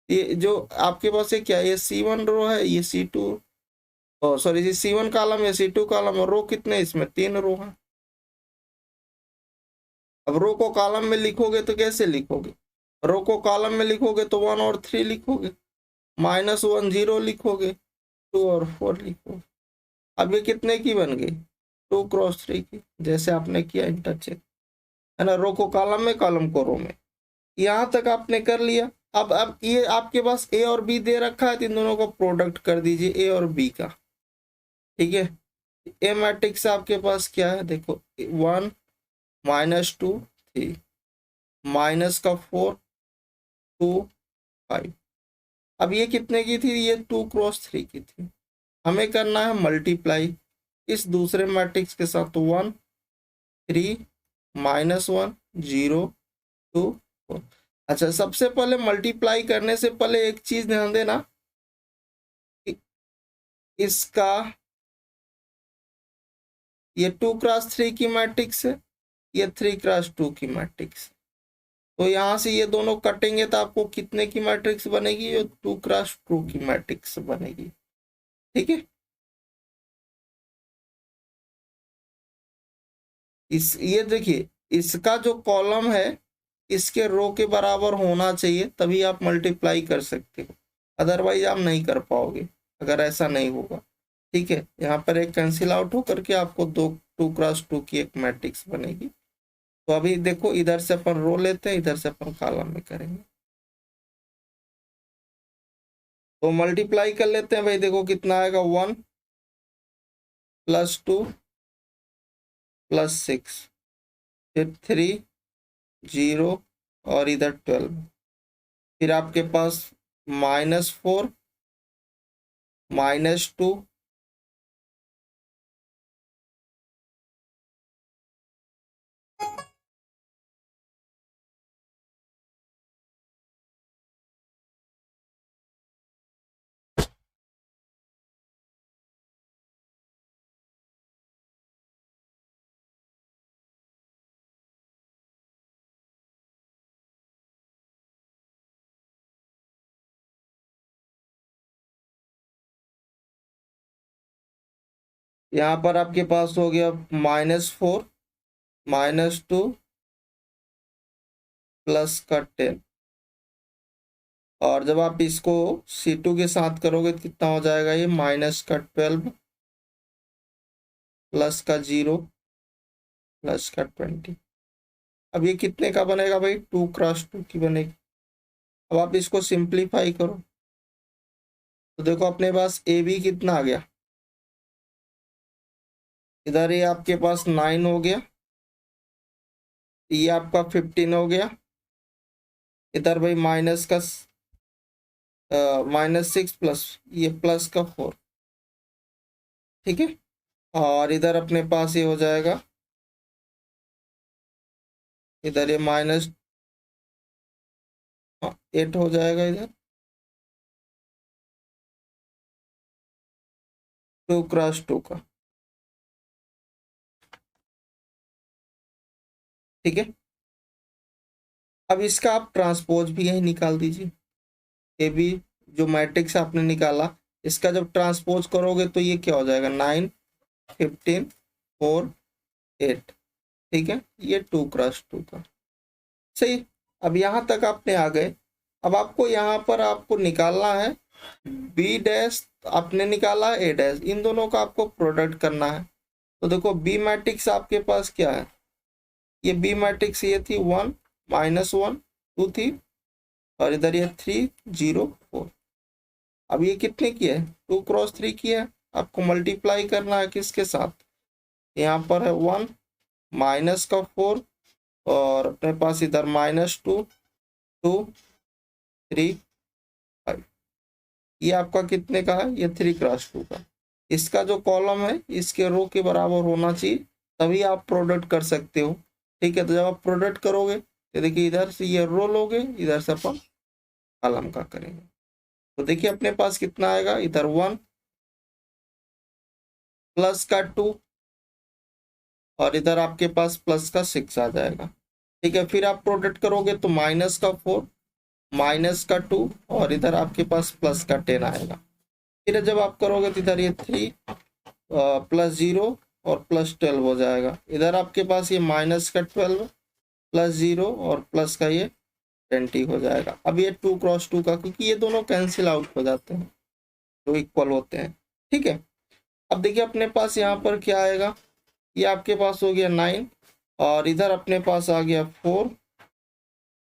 ये जो आपके पास है क्या, ये C1 रो है, ये C2 सॉरी ये C1 कॉलम है, C2 कॉलम, और रो कितने, इसमें तीन रो है। अब रो को कॉलम में लिखोगे तो कैसे लिखोगे, रो को कॉलम में लिखोगे तो 1 और 3 लिखोगे, -1 0 लिखोगे, 2 और 4 लिखोगे। अब ये कितने की बन गई, 2x3 की, जैसे आपने किया इंटरचेंज, है ना, रो को कॉलम में कॉलम को रो में। यहाँ तक आपने कर लिया। अब ये आपके पास ए और बी दे रखा है, तो इन दोनों को प्रोडक्ट कर दीजिए ए और बी का। ठीक है, ए मैट्रिक्स आपके पास क्या है, देखो 1 -2 3 -4 2 5। अब ये कितने की थी, ये 2x3 की थी। हमें करना है मल्टीप्लाई इस दूसरे मैट्रिक्स के साथ, तो 1 3 -1 0 2 4। अच्छा, सबसे पहले मल्टीप्लाई करने से पहले एक चीज ध्यान देना, इसका ये 2x3 की मैट्रिक्स है, ये 3x2 की मैट्रिक्स, तो यहाँ से ये दोनों कटेंगे तो आपको कितने की मैट्रिक्स बनेगी, ये 2x2 की मैट्रिक्स बनेगी। ठीक है, ये देखिए, इसका जो कॉलम है इसके रो के बराबर होना चाहिए, तभी आप मल्टीप्लाई कर सकते हो, अदरवाइज आप नहीं कर पाओगे अगर ऐसा नहीं होगा। ठीक है, यहाँ पर एक कैंसिल आउट हो करके आपको 2x2 की एक मैट्रिक्स बनेगी। तो अभी देखो, इधर से अपन रो लेते हैं, इधर से अपन कॉलम में करेंगे। तो मल्टीप्लाई कर लेते हैं भाई, देखो कितना आएगा, 1 + 2 + 6, फिर 3 0 और इधर 12, फिर आपके पास -4 -2 यहाँ पर आपके पास हो गया -4 -2 प्लस का 10, और जब आप इसको C2 के साथ करोगे तो कितना हो जाएगा, ये -12 प्लस का 0 प्लस का 20। अब ये कितने का बनेगा भाई, 2x2 की बनेगी। अब आप इसको सिंप्लीफाई करो तो देखो अपने पास ए बी कितना आ गया, इधर ये आपके पास 9 हो गया, ये आपका 15 हो गया, इधर भाई माइनस का -6 प्लस ये प्लस का 4। ठीक है, और इधर अपने पास ये हो जाएगा, इधर ये -8 हो जाएगा, इधर 2x2 का। ठीक है, अब इसका आप ट्रांसपोज भी यही निकाल दीजिए, ए बी जो मैट्रिक्स आपने निकाला, इसका जब ट्रांसपोज करोगे तो ये क्या हो जाएगा, 9 15 4 8। ठीक है, ये 2x2 का। सही, अब यहाँ तक आपने आ गए। अब आपको यहाँ पर आपको निकालना है बी डैश, आपने निकाला ए डैश, इन दोनों का आपको प्रोडक्ट करना है। तो देखो बी मैट्रिक्स आपके पास क्या है, ये बी मैट्रिक्स ये थी 1 -1 2 थी, और इधर ये 3 0 4। अब ये कितने की है, 2x3 की है। आपको मल्टीप्लाई करना है किसके साथ, यहाँ पर है 1 माइनस का 4, और अपने पास इधर -2 2 3 5। ये आपका कितने का है, ये 3x2 का। इसका जो कॉलम है इसके रो के बराबर होना चाहिए, तभी आप प्रोडक्ट कर सकते हो। ठीक है, तो जब आप प्रोडक्ट करोगे तो देखिए इधर से ये रो लोगे, इधर से अपन कॉलम का करेंगे। तो देखिए अपने पास कितना आएगा, इधर 1 प्लस का 2, और इधर आपके पास प्लस का 6 आ जाएगा। ठीक है, फिर आप प्रोडक्ट करोगे तो माइनस का 4 माइनस का 2, और इधर आपके पास प्लस का 10 आएगा। फिर जब आप करोगे तो इधर ये 3 + 0 और +12 हो जाएगा। इधर आपके पास ये -12 + 0 और प्लस का ये 20 हो जाएगा। अब ये 2x2 का, क्योंकि ये दोनों कैंसिल आउट हो जाते हैं तो इक्वल होते हैं। ठीक है, अब देखिए अपने पास यहाँ पर क्या आएगा, ये आपके पास हो गया 9, और इधर अपने पास आ गया 4,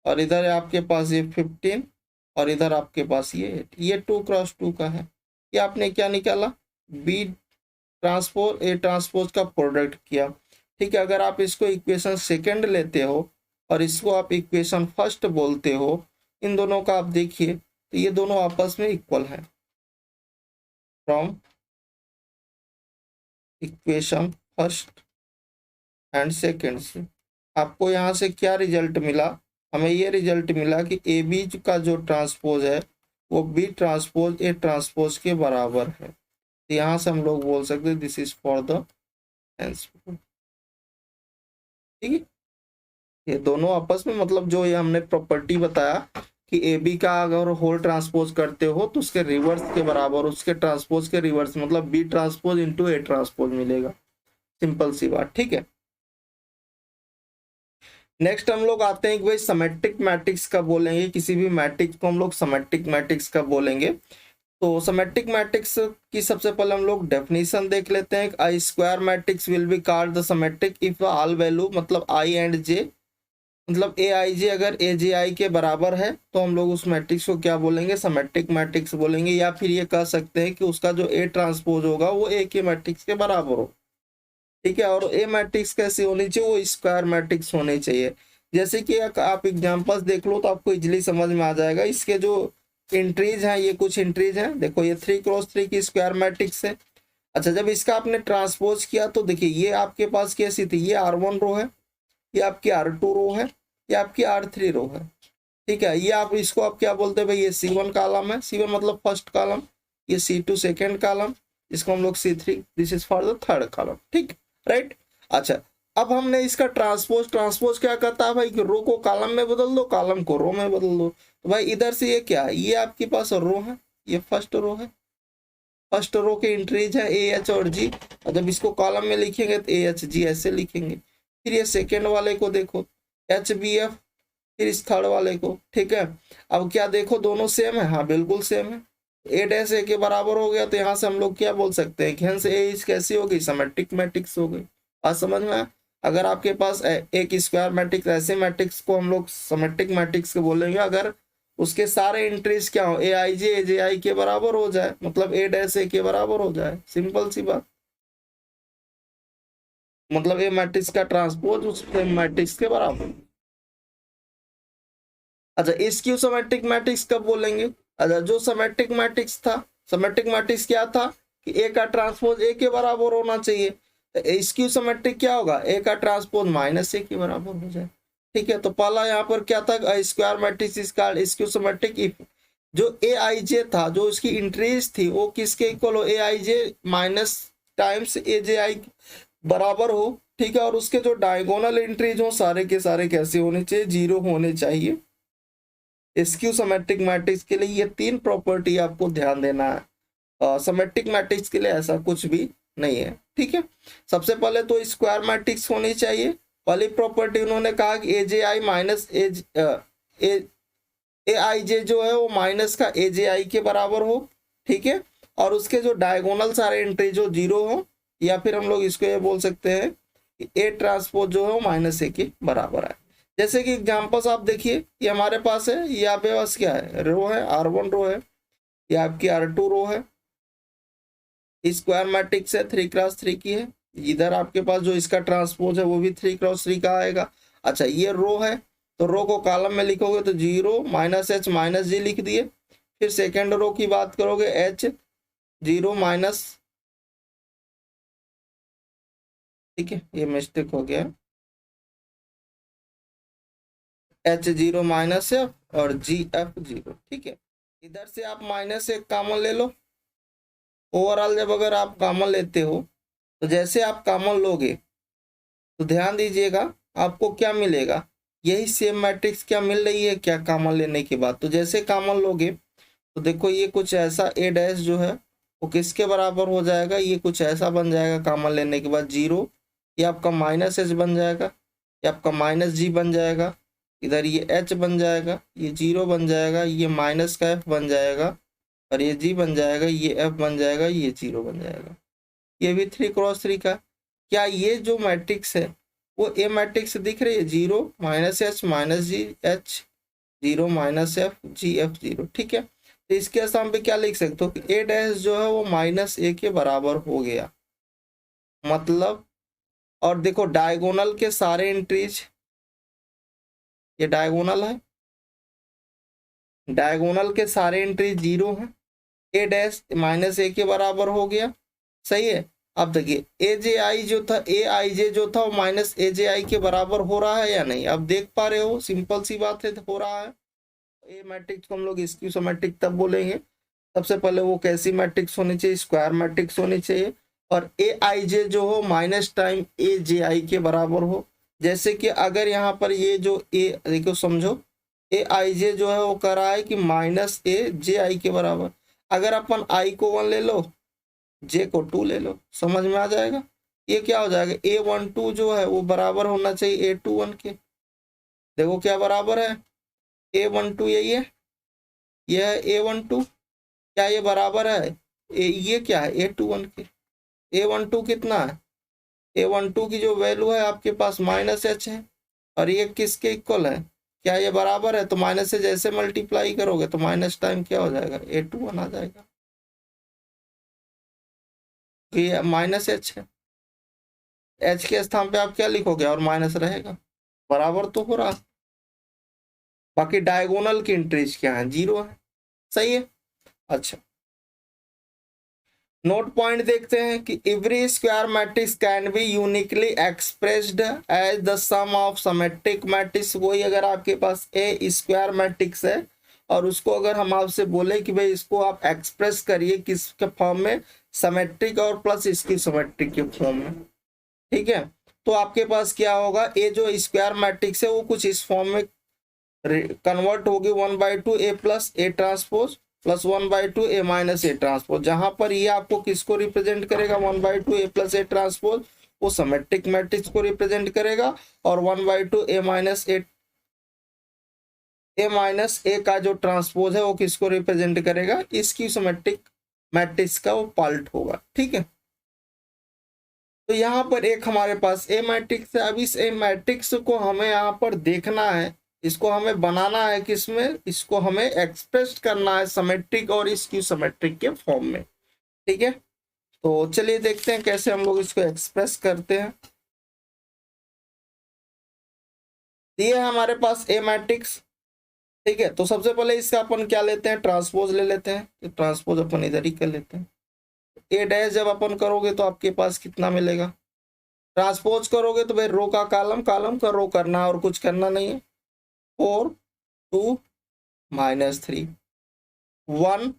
और इधर आपके पास ये 15, और इधर आपके पास ये 8। ये 2x2 का है। ये आपने क्या निकाला, बी ट्रांसपोज ए ट्रांसपोज का प्रोडक्ट किया। ठीक है, अगर आप इसको इक्वेशन सेकंड लेते हो और इसको आप इक्वेशन फर्स्ट बोलते हो, इन दोनों का आप देखिए तो ये दोनों आपस में इक्वल है। From equation first and second से आपको यहाँ से क्या रिजल्ट मिला, हमें ये रिजल्ट मिला कि ए बी का जो ट्रांसपोज है वो बी ट्रांसपोज ए ट्रांसपोज के बराबर है। तो यहाँ से हम लोग बोल सकते हैं this is for the answer. ठीक है, ये दोनों आपस में, मतलब जो ये हमने प्रॉपर्टी बताया कि ए बी का अगर होल ट्रांसपोज करते हो तो उसके रिवर्स के बराबर, उसके ट्रांसपोज के रिवर्स, मतलब B transpose into A transpose मिलेगा। सिंपल सी बात। ठीक है, नेक्स्ट हम लोग आते हैं कि भाई सिमेट्रिक मैट्रिक्स कब बोलेंगे, किसी भी मैट्रिक्स को हम लोग सिमेट्रिक मैट्रिक्स कब बोलेंगे। तो सिमेट्रिक मैट्रिक्स की सबसे पहले हम लोग डेफिनेशन देख लेते हैं। I square matrix will be called the symmetric if all value मतलब आई एंड जे मतलब ए आई जे अगर ए जे आई के बराबर है तो हम लोग उस मैट्रिक्स को क्या बोलेंगे, सिमेट्रिक मैट्रिक्स बोलेंगे। या फिर ये कह सकते हैं कि उसका जो ए ट्रांसपोज होगा वो ए के मैट्रिक्स के बराबर हो, ठीक है। और ए मैट्रिक्स कैसी होनी चाहिए, वो स्क्वायर मैट्रिक्स होनी चाहिए। जैसे कि आप एग्जांपल्स देख लो तो आपको इजीली समझ में आ जाएगा। इसके जो एंट्रीज हैं, ये कुछ एंट्रीज हैं, देखो ये 3x3 की स्क्वायर मैट्रिक्स है। अच्छा, जब इसका आपने ट्रांसपोज किया तो देखिए ये आपके पास कैसी थी, ये R1 रो है, ये आपकी R2 रो है, ये आपकी R3 रो है, ठीक है। ये आप इसको आप क्या बोलते हैं भाई, ये C1 कॉलम है, C1 मतलब फर्स्ट कॉलम, ये C2 सेकेंड कॉलम, इसको हम लोग C3, this is for the third column, ठीक, राइट। अच्छा, अब हमने इसका ट्रांसपोज क्या करता है भाई, कि रो को कॉलम में बदल दो, कॉलम को रो में बदल दो। तो भाई इधर से ये क्या है, ये आपके पास रो है, ये फर्स्ट रो है, फर्स्ट रो के एंट्रीज है ए एच और जी, और जब इसको कॉलम में लिखेंगे तो ए एच जी ऐसे लिखेंगे। फिर ये सेकेंड वाले को देखो एच बी एफ, फिर इस थर्ड वाले को, ठीक है। अब क्या देखो दोनों सेम है, हाँ बिल्कुल सेम है। ए डैश ए के बराबर हो गया तो यहाँ से हम लोग क्या बोल सकते हैं कि हंस ए इज कैसी हो गई, सिमेट्रिक मैट्रिक्स हो गई। आज समझ में आया? अगर आपके पास एक स्क्वायर मैट्रिक्स, ऐसे मैट्रिक्स को हम लोग सिमेट्रिक मैट्रिक्स को बोलेंगे अगर उसके सारे एंट्रीज क्या हो, ए आई जे ए जे आई के बराबर हो जाए, मतलब ए डैश ए के बराबर हो जाए, सिंपल सी बात। मतलब ए मैट्रिक्स का ट्रांसपोज उस मैट्रिक्स के बराबर। अच्छा, स्क्यू सिमेट्रिक मैट्रिक्स कब बोलेंगे, अच्छा जो सिमेट्रिक मैट्रिक्स था, सिमेट्रिक मैट्रिक्स क्या था कि ए का ट्रांसपोज ए के बराबर होना चाहिए। तो स्क्यू सिमेट्रिक क्या होगा, ए का ट्रांसपोज माइनस ए के बराबर हो जाए, ठीक है। तो पहला यहाँ पर क्या था, square matrix is called skew symmetric if जो ए आई जे था, जो उसकी इंट्रीज थी वो किसके इक्वल हो, ए आई जे माइनस टाइम्स ए जे आई बराबर हो, ठीक है। और उसके जो डायगोनल एंट्रीज हो सारे के सारे कैसे होने चाहिए, जीरो होने चाहिए। स्क्यू सिमेट्रिक मैट्रिक्स के लिए ये तीन प्रॉपर्टी आपको ध्यान देना है। सिमेट्रिक मैट्रिक्स के लिए ऐसा कुछ भी नहीं है, ठीक है। सबसे पहले तो स्क्वायर मैट्रिक्स होनी चाहिए, पहली प्रॉपर्टी उन्होंने कहा कि ए जे आई माइनस ए आई जे जो है वो माइनस का ए जे आई के बराबर हो, ठीक है। और उसके जो डायगोनल सारे एंट्री जो जीरो हो, या फिर हम लोग इसको ये बोल सकते हैं कि ए ट्रांसपोज जो है वो माइनस ए के बराबर है। जैसे कि एग्जांपल्स आप देखिए, ये हमारे पास है, ये आपके पास क्या है, रो है, R1 रो है, ये आपकी R2 रो है, स्क्वायर मैट्रिक्स है, 3x3 की है। इधर आपके पास जो इसका ट्रांसपोज है वो भी 3x3 का आएगा। अच्छा, ये रो है तो रो को कॉलम में लिखोगे तो जीरो माइनस एच माइनस जी लिख दिए। फिर सेकेंड रो की बात करोगे एच जीरो माइनस, ठीक है, ये मिस्टेक हो गया, एच जीरो माइनस एफ और जी एफ जीरो, ठीक है। इधर से आप माइनस एक कॉमन ले लो। ओवरऑल जब अगर आप कॉमन लेते हो तो जैसे आप कॉमन लोगे तो ध्यान दीजिएगा आपको क्या मिलेगा, यही सेम मैट्रिक्स क्या मिल रही है क्या कॉमन लेने के बाद। तो जैसे कॉमन लोगे तो देखो ये कुछ ऐसा ए डैश जो है वो किसके बराबर हो जाएगा, ये कुछ ऐसा बन जाएगा कॉमन लेने के बाद जीरो, ये आपका माइनस एच बन जाएगा, ये आपका माइनस जी बन जाएगा, इधर ये एच बन जाएगा, ये जीरो बन जाएगा, ये माइनस का एफ बन जाएगा, और ये जी बन जाएगा, ये एफ बन जाएगा, ये जीरो बन जाएगा। ये भी 3x3 का। क्या ये जो मैट्रिक्स है वो ए मैट्रिक्स दिख रही है, जीरो माइनस एच माइनस जी H zero minus F G F zero, ठीक है। तो इसके स्थान पे क्या लिख सकते हो कि ए डैश जो है वो माइनस ए के बराबर हो गया, मतलब। और देखो डायगोनल के सारे एंट्रीज, ये डायगोनल है, डायगोनल के सारे एंट्रीज जीरो हैं, ए डैश माइनस ए के बराबर हो गया, सही है। अब देखिए ए जे आई जो था, ए आई जे जो था वो माइनस ए जे आई के बराबर हो रहा है या नहीं, अब देख पा रहे हो, सिंपल सी बात है, हो रहा है। ए मैट्रिक्स को हम लोग स्क्यू सिमेट्रिक तब बोलेंगे, सबसे पहले वो कैसी मैट्रिक्स होनी चाहिए, स्क्वायर मैट्रिक्स होनी चाहिए, और ए आई जे जो हो माइनस टाइम ए जे आई के बराबर हो। जैसे कि अगर यहाँ पर ये जो ए देखो समझो, ए आई जे जो है वो कर रहा है कि माइनस ए जे आई के बराबर, अगर अपन आई को 1 ले लो, जे को 2 ले लो, समझ में आ जाएगा। ये क्या हो जाएगा, A12 जो है वो बराबर होना चाहिए A21 के, देखो क्या बराबर है, A12 यही है, ये है A12, क्या ये बराबर है ये क्या है A21 के। A12 कितना है, A12 की जो वैल्यू है आपके पास -h है, और ये किसके इक्वल है, क्या ये बराबर है, तो माइनस से जैसे मल्टीप्लाई करोगे तो माइनस टाइम क्या हो जाएगा, A21 आ जाएगा, तो ये -h है, h के स्थान पे आप क्या लिखोगे और माइनस रहेगा, बराबर तो हो रहा। बाकी डायगोनल की एंट्रीज क्या है, 0 है, सही है। अच्छा, नोट पॉइंट देखते हैं कि every square matrix can be uniquely expressed as the sum of symmetric matrix. वही अगर आपके पास ए स्क्वायर मैट्रिक्स है और उसको अगर हम आपसे बोले कि भाई इसको आप एक्सप्रेस करिए किसके फॉर्म में, सिमेट्रिक और प्लस इसकी सिमेट्रिक के फॉर्म में, ठीक है, तो आपके पास क्या होगा, ए जो स्क्वायर मैट्रिक्स है वो कुछ इस फॉर्म में कन्वर्ट होगी 1/2 A plus A transpose plus 1/2 A minus A transpose, जहां पर ये आपको किसको रिप्रेजेंट करेगा, 1/2 ए प्लस ए ट्रांसपोज वो सिमेट्रिक मैट्रिक्स को रिप्रेजेंट करेगा, और 1/2 ए माइनस ए का जो ट्रांसपोज है वो किसको रिप्रेजेंट करेगा, इसकी सिमेट्रिक मैट्रिक्स का वो पार्ट होगा, ठीक है। तो यहाँ पर एक हमारे पास ए मैट्रिक्स है, अब इस ए मैट्रिक्स को हमें यहाँ पर देखना है, इसको हमें बनाना है किसमें, इसको हमें एक्सप्रेस करना है सिमेट्रिक और इसकी सिमेट्रिक के फॉर्म में, ठीक है। तो चलिए देखते हैं कैसे हम लोग इसको एक्सप्रेस करते हैं। ये है हमारे पास ए मैट्रिक्स, ठीक है, तो सबसे पहले इसका अपन क्या लेते हैं, ट्रांसपोज ले लेते हैं, तो ट्रांसपोज अपन इधर ही कर लेते हैं। ए डैश जब अपन करोगे तो आपके पास कितना मिलेगा, ट्रांसपोज करोगे तो भाई रो का कॉलम, कॉलम का रो करना और कुछ करना नहीं है, 4 2 -3 1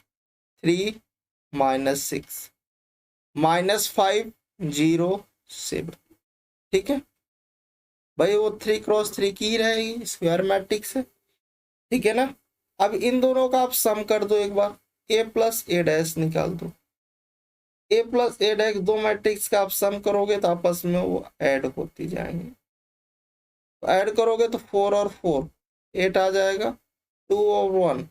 3 -6 -5 0 7, ठीक है भाई, वो 3x3 की ही रहेगी, स्क्वायर मैट्रिक्स है, ठीक है ना। अब इन दोनों का आप सम कर दो एक बार, ए प्लस ए डैश निकाल दो, ए प्लस ए डैश दो मैट्रिक्स का आप सम करोगे तो आपस में वो ऐड होती जाएंगे, तो ऐड करोगे तो 4 और 4 8 आ जाएगा, 2 और 1,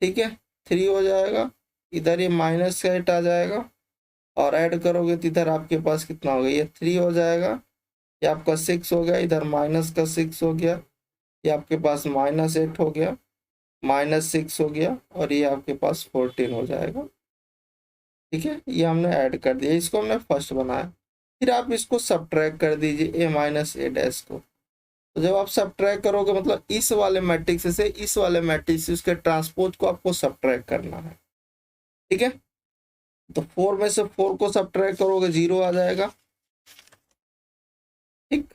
ठीक है 3 हो जाएगा, इधर ये -8 आ जाएगा, और ऐड करोगे तो इधर आपके पास कितना हो गया, ये 3 हो जाएगा, ये आपका 6 हो गया, इधर -6 हो गया, ये आपके पास -8 हो गया, -6 हो गया, और ये आपके पास 14 हो जाएगा, ठीक है। ये हमने ऐड कर दिया, इसको हमने फर्स्ट बनाया, फिर आप इसको सब्ट्रैक्ट कर दीजिए ए माइनस ए डैश को, तो जब आप सब्ट्रैक्ट करोगे मतलब इस वाले मैट्रिक्स से इस वाले मैट्रिक्स उसके ट्रांसपोज को आपको सब्ट्रैक्ट करना है, ठीक है। तो 4 में से 4 को सब्ट्रैक्ट करोगे 0 आ जाएगा, ठीक।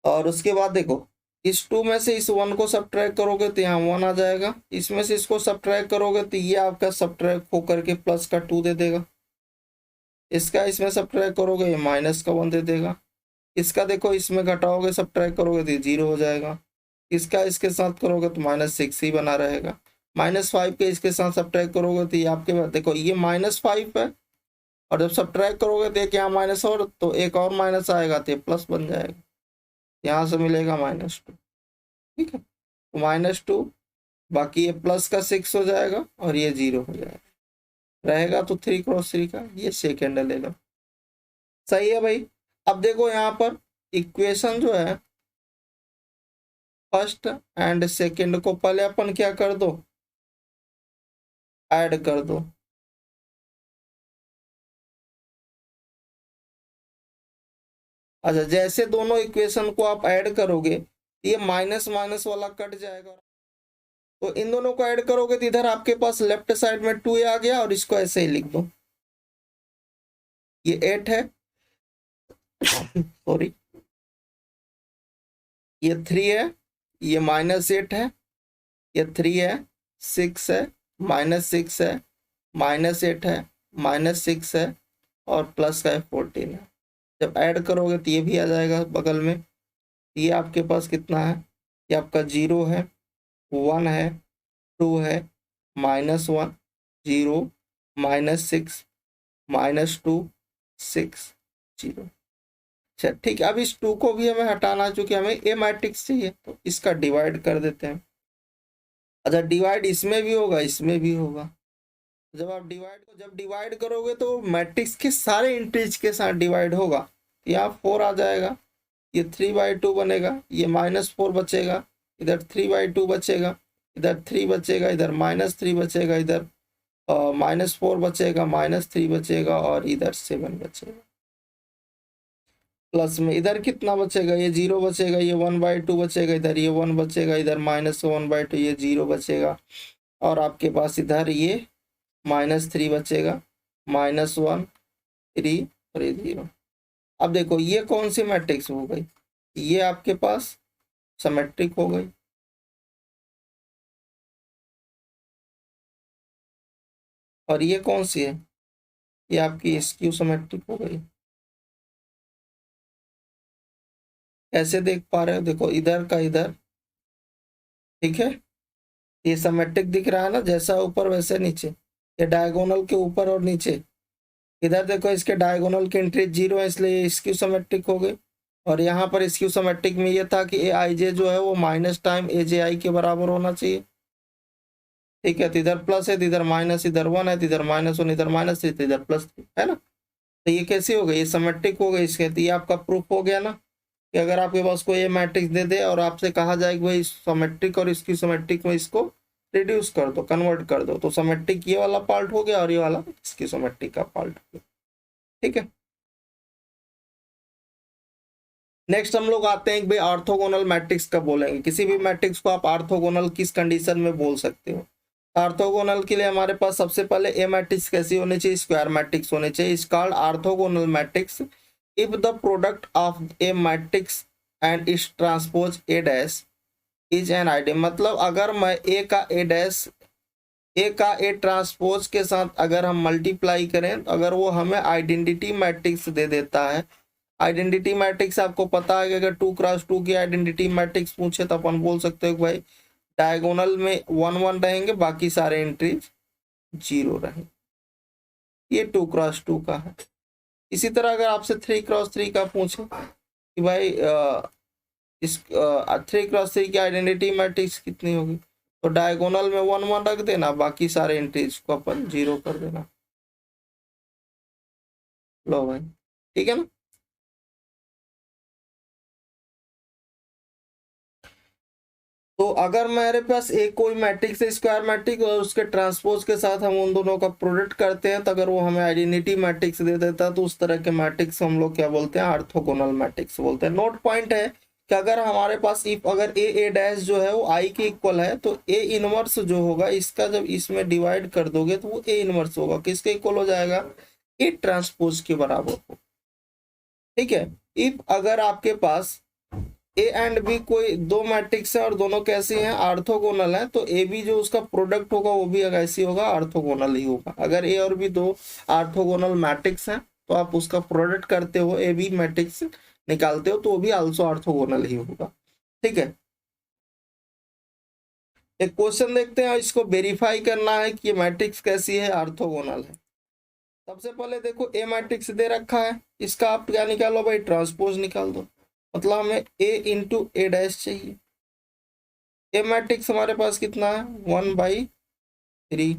और उसके बाद देखो इस 2 में से इस 1 को सब्ट्रैक्ट करोगे तो यहाँ 1 आ जाएगा, इसमें से इसको सब्ट्रैक्ट करोगे तो ये आपका सब्ट्रैक्ट होकर के प्लस का 2 दे देगा, इसका इसमें सब्ट्रैक्ट करोगे ये माइनस का 1 दे देगा, इसका देखो इसमें घटाओगे सब्ट्रैक्ट करोगे तो 0 हो जाएगा, इसका इसके साथ करोगे तो -6 ही बना रहेगा, -5 के इसके साथ सब्ट्रैक्ट करोगे तो ये आपके पास देखो ये -5 है, और जब सब्ट्रैक्ट करोगे तो एक यहाँ माइनस और तो एक और माइनस आएगा तो ये प्लस बन जाएगा, यहाँ से मिलेगा -2, ठीक है, तो -2 बाकी ये प्लस का 6 हो जाएगा और ये 0 हो जाएगा, रहेगा तो 3x3 का, ये सेकेंड ले लो, सही है भाई। अब देखो यहाँ पर इक्वेशन जो है फर्स्ट एंड सेकेंड को पहले अपन क्या कर दो, ऐड कर दो, अच्छा जैसे दोनों इक्वेशन को आप ऐड करोगे ये माइनस माइनस वाला कट जाएगा, तो इन दोनों को ऐड करोगे तो इधर आपके पास लेफ्ट साइड में 2 आ गया, और इसको ऐसे ही लिख दो, ये 8 है सॉरी ये 3 है, ये -8 है, ये 3 है, 6 है, -6 है, -8 है, -6 है, और प्लस का 14 है, जब ऐड करोगे तो ये भी आ जाएगा बगल में, ये आपके पास कितना है, ये आपका 0 है, 1 है, 2 है, -1 0 -6 -2 6 0, अच्छा ठीक है, अब इस 2 को भी हमें हटाना है, चूंकि हमें ए मैट्रिक्स चाहिए, तो इसका डिवाइड कर देते हैं। अच्छा, डिवाइड इसमें भी होगा, इसमें भी होगा। जब डिवाइड करोगे तो मैट्रिक्स के सारे इंटीज के साथ डिवाइड होगा। यहाँ 4 आ जाएगा, ये 3/2 बनेगा, ये -4 बचेगा, इधर 3/2 बचेगा, इधर 3 बचेगा, इधर -3 बचेगा, इधर -4 बचेगा, -3 बचेगा, और इधर 7 बचेगा। प्लस में इधर कितना बचेगा, ये 0 बचेगा, ये 1/2 बचेगा, इधर ये 1 बचेगा, इधर -1/2, ये 0 बचेगा, और आपके पास इधर ये -3 बचेगा, -1, 3 और ये 0। अब देखो ये कौन सी मैट्रिक्स हो गई, ये आपके पास सिमेट्रिक हो गई। और ये कौन सी है, ये आपकी स्क्यू सिमेट्रिक हो गई। कैसे देख पा रहे हो, देखो इधर का इधर, ठीक है, ये सिमेट्रिक दिख रहा है ना, जैसा ऊपर वैसे नीचे, ये डायगोनल के ऊपर और नीचे। इधर देखो इसके डायगोनल की एंट्री 0 है, इसलिए ये स्क्यू सिमेट्रिक हो गई। और यहाँ पर स्क्यू सिमेट्रिक में ये था कि ए आई जे जो है वो माइनस टाइम ए जे आई के बराबर होना चाहिए। ठीक है, तो इधर प्लस है, तो इधर माइनस, इधर 1 है, तो इधर -1, इधर -3, तो इधर +3 है ना। तो ये कैसे हो गई, ये सिमेट्रिक हो गई इसके। तो ये आपका प्रूफ हो गया ना, कि अगर आपके पास कोई ये मैट्रिक्स दे दे और आपसे कहा जाए कि भाई सिमेट्रिक और इसकी सिमेट्रिक में इसको रिड्यूस कर दो, कन्वर्ट कर दो, तो सिमेट्रिक ये वाला पार्ट हो गया और ये वाला इसकी सिमेट्रिक का पार्ट हो गया। ठीक है, नेक्स्ट हम लोग आते हैं कि भाई ऑर्थोगोनल मैट्रिक्स कब बोलेंगे। किसी भी मैट्रिक्स को आप ऑर्थोगोनल किस कंडीशन में बोल सकते हो। ऑर्थोगोनल के लिए हमारे पास सबसे पहले ए मैट्रिक्स कैसी होनी चाहिए, स्क्वायर मैट्रिक्स होनी चाहिए। Is called orthogonal matrix if the product of a matrix and it's transpose A dash is an ideal. मतलब अगर मैं ए का ए डैश, ए का ए ट्रांसपोज के साथ अगर हम मल्टीप्लाई करें, तो अगर वो हमें आइडेंटिटी मैट्रिक्स दे देता है। आइडेंटिटी मैट्रिक्स आपको पता है कि अगर 2x2 की आइडेंटिटी मैट्रिक्स पूछे तो अपन बोल सकते हो कि भाई डायगोनल में 1 1 रहेंगे, बाकी सारे एंट्रीज 0 रहेंगे। ये 2x2 का है। इसी तरह अगर आपसे 3x3 का पूछे कि भाई इस 3x3 की आइडेंटिटी मैट्रिक्स कितनी होगी, तो डायगोनल में 1 1 रख देना, बाकी सारे एंट्रीज को अपन 0 कर देना। लो भाई, ठीक है ना। तो अगर मेरे पास एक कोई मैट्रिक्स है स्क्वायर मैट्रिक्स और उसके ट्रांसपोज के साथ हम उन दोनों का प्रोडक्ट करते हैं, तो अगर वो हमें आइडेंटिटी मैट्रिक्स दे देता है, तो उस तरह के मैट्रिक्स हम लोग क्या बोलते हैं, ऑर्थोगोनल मैट्रिक्स बोलते हैं। नोट पॉइंट है कि अगर हमारे पास इफ अगर ए डैश जो है वो आई के इक्वल है, तो ए इनवर्स जो होगा इसका जब इसमें डिवाइड कर दोगे तो वो ए इनवर्स होगा, किसके इक्वल हो जाएगा, ए ट्रांसपोज के बराबर हो। ठीक है, इफ अगर आपके पास ए एंड बी कोई दो मैट्रिक्स है और दोनों कैसी हैं, ऑर्थोगोनल है, तो ए बी जो उसका प्रोडक्ट होगा वो भी ऐसी होगा, ऑर्थोगोनल ही होगा। अगर ए और बी दो ऑर्थोगोनल मैट्रिक्स हैं तो आप उसका प्रोडक्ट करते हो, ए बी मैट्रिक्स निकालते हो, तो वो भी आल्सो ऑर्थोगोनल ही होगा। ठीक है, एक क्वेश्चन देखते हैं, इसको वेरीफाई करना है कि ये मैट्रिक्स कैसी है, ऑर्थोगोनल है। सबसे पहले देखो ए मैट्रिक्स दे रखा है, इसका आप क्या निकालो भाई, ट्रांसपोज निकाल दो। मतलब हमें ए इंटू ए डैश चाहिए। ए मैट्रिक्स हमारे पास कितना है, 1/3।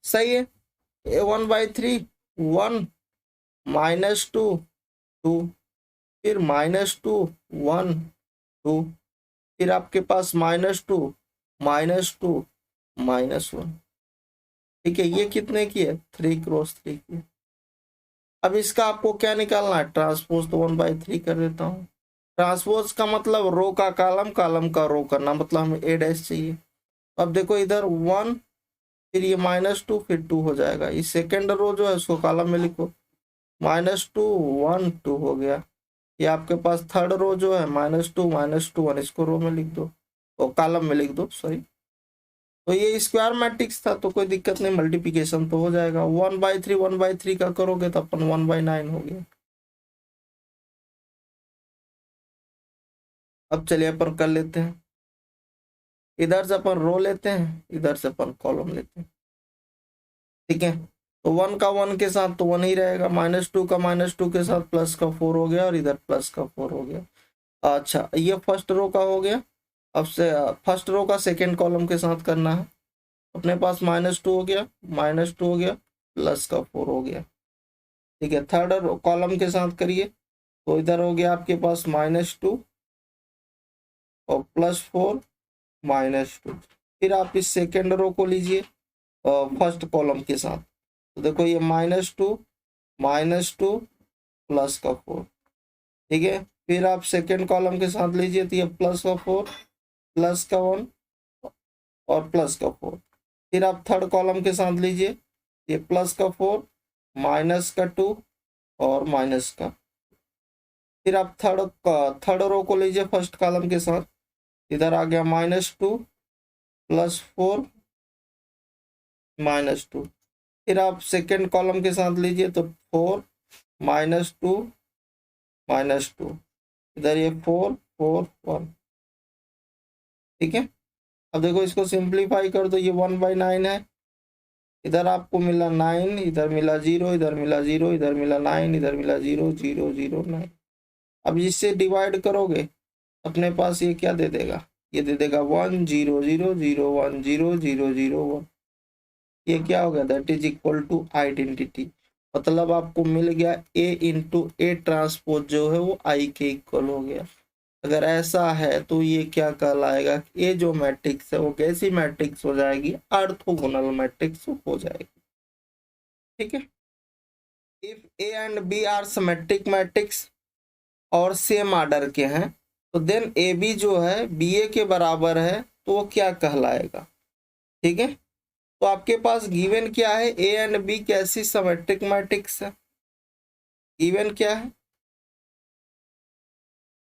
सही है, ए 1/3, 1 -2 2, फिर -2 1 2, फिर आपके पास -2 -2 -1। ठीक है, ये कितने की है, 3x3 की। अब इसका आपको क्या निकालना है, ट्रांसपोज, तो 1/3 कर देता हूँ। ट्रांसपोज का मतलब रो का कॉलम, कॉलम का रो करना, मतलब हमें ए डैश चाहिए। अब देखो इधर 1, फिर ये -2, फिर 2 हो जाएगा। इस सेकेंड रो जो है उसको कॉलम में लिखो, -2 1 2 हो गया। ये आपके पास थर्ड रो जो है -2 -2 1, इसको रो में लिख दो, और कॉलम में लिख दो, सॉरी। तो ये स्क्वायर मैट्रिक्स था तो कोई दिक्कत नहीं, मल्टीप्लिकेशन तो हो जाएगा। 1/3 का करोगे तो अपन 1/9 हो गया। अब चलिए अपन कर लेते हैं, इधर से अपन रो लेते हैं, इधर से अपन कॉलम लेते हैं। ठीक है, तो 1 का 1 के साथ तो 1 ही रहेगा, -2 का -2 के साथ प्लस का 4 हो गया और इधर प्लस का 4 हो गया। अच्छा, ये फर्स्ट रो का हो गया। अब से फर्स्ट रो का सेकेंड कॉलम के साथ करना है। अपने पास -2 हो गया, -2 हो गया, प्लस का 4 हो गया। ठीक है, थर्ड कॉलम के साथ करिए, तो इधर हो गया आपके पास -2 और +4 -2। फिर आप इस सेकेंड रो को लीजिए फर्स्ट कॉलम के साथ, तो देखो ये -2 प्लस का 4। ठीक है, फिर आप सेकेंड कॉलम के साथ लीजिए, तो ये प्लस का 4 प्लस का 1 और प्लस का 4। फिर आप थर्ड कॉलम के साथ लीजिए, ये प्लस का 4 माइनस का 2 और माइनस का। फिर आप थर्ड रो को लीजिए फर्स्ट कॉलम के साथ, इधर आ गया -2 +4 -2। फिर आप सेकेंड कॉलम के साथ लीजिए, तो 4 -2 -2, इधर ये 4 4 1। ठीक है, अब देखो इसको सिंप्लीफाई कर दो, ये 1/9 है। इधर आपको मिला 9, इधर मिला 0, इधर मिला 0, इधर मिला 9, इधर मिला 0 0 0 9। अब इससे डिवाइड करोगे, अपने पास ये क्या दे देगा, ये दे देगा 1 0 0 0 1 0 0 0 1। ये क्या हो गया, that is equal to identity. मतलब आपको मिल गया A इंटू ए ट्रांसपोज जो है वो I के इक्वल हो गया। अगर ऐसा है तो ये क्या कहलाएगा, ये जो मैट्रिक्स है वो कैसी मैट्रिक्स हो जाएगी, ऑर्थोगोनल मैट्रिक्स हो जाएगी। ठीक है, if A and B are symmetric matrix और सेम ऑर्डर के हैं, तो देन AB जो है BA के बराबर है, तो वो क्या कहलाएगा। ठीक है, तो आपके पास गिवन क्या है, A एंड B कैसी सिमेट्रिक मैट्रिक्स है। गिवन क्या है,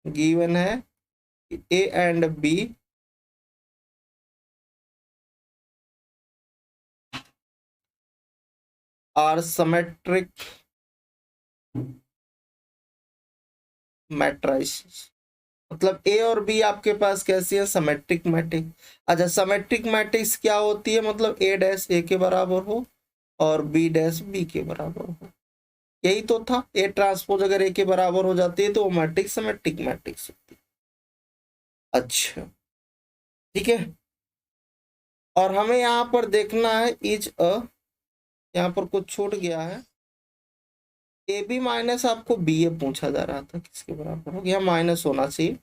गिवन है A and B are symmetric matrices. मतलब ए और बी आपके पास कैसी है, सिमेट्रिक मैट्रिक्स। अच्छा, सिमेट्रिक मैट्रिक्स क्या होती है, मतलब ए डैश ए के बराबर हो और बी डैश बी के बराबर हो। यही तो था, ए ट्रांसपोज अगर ए के बराबर हो जाती है तो वो मैट्रिक्स सिमेट्रिक मैट्रिक्स होती है। अच्छा, ठीक है, और हमें यहाँ पर देखना है इज अ, यहाँ पर कुछ छूट गया है, ए बी माइनस आपको बी ए पूछा जा रहा था, किसके बराबर हो गया, माइनस होना चाहिए।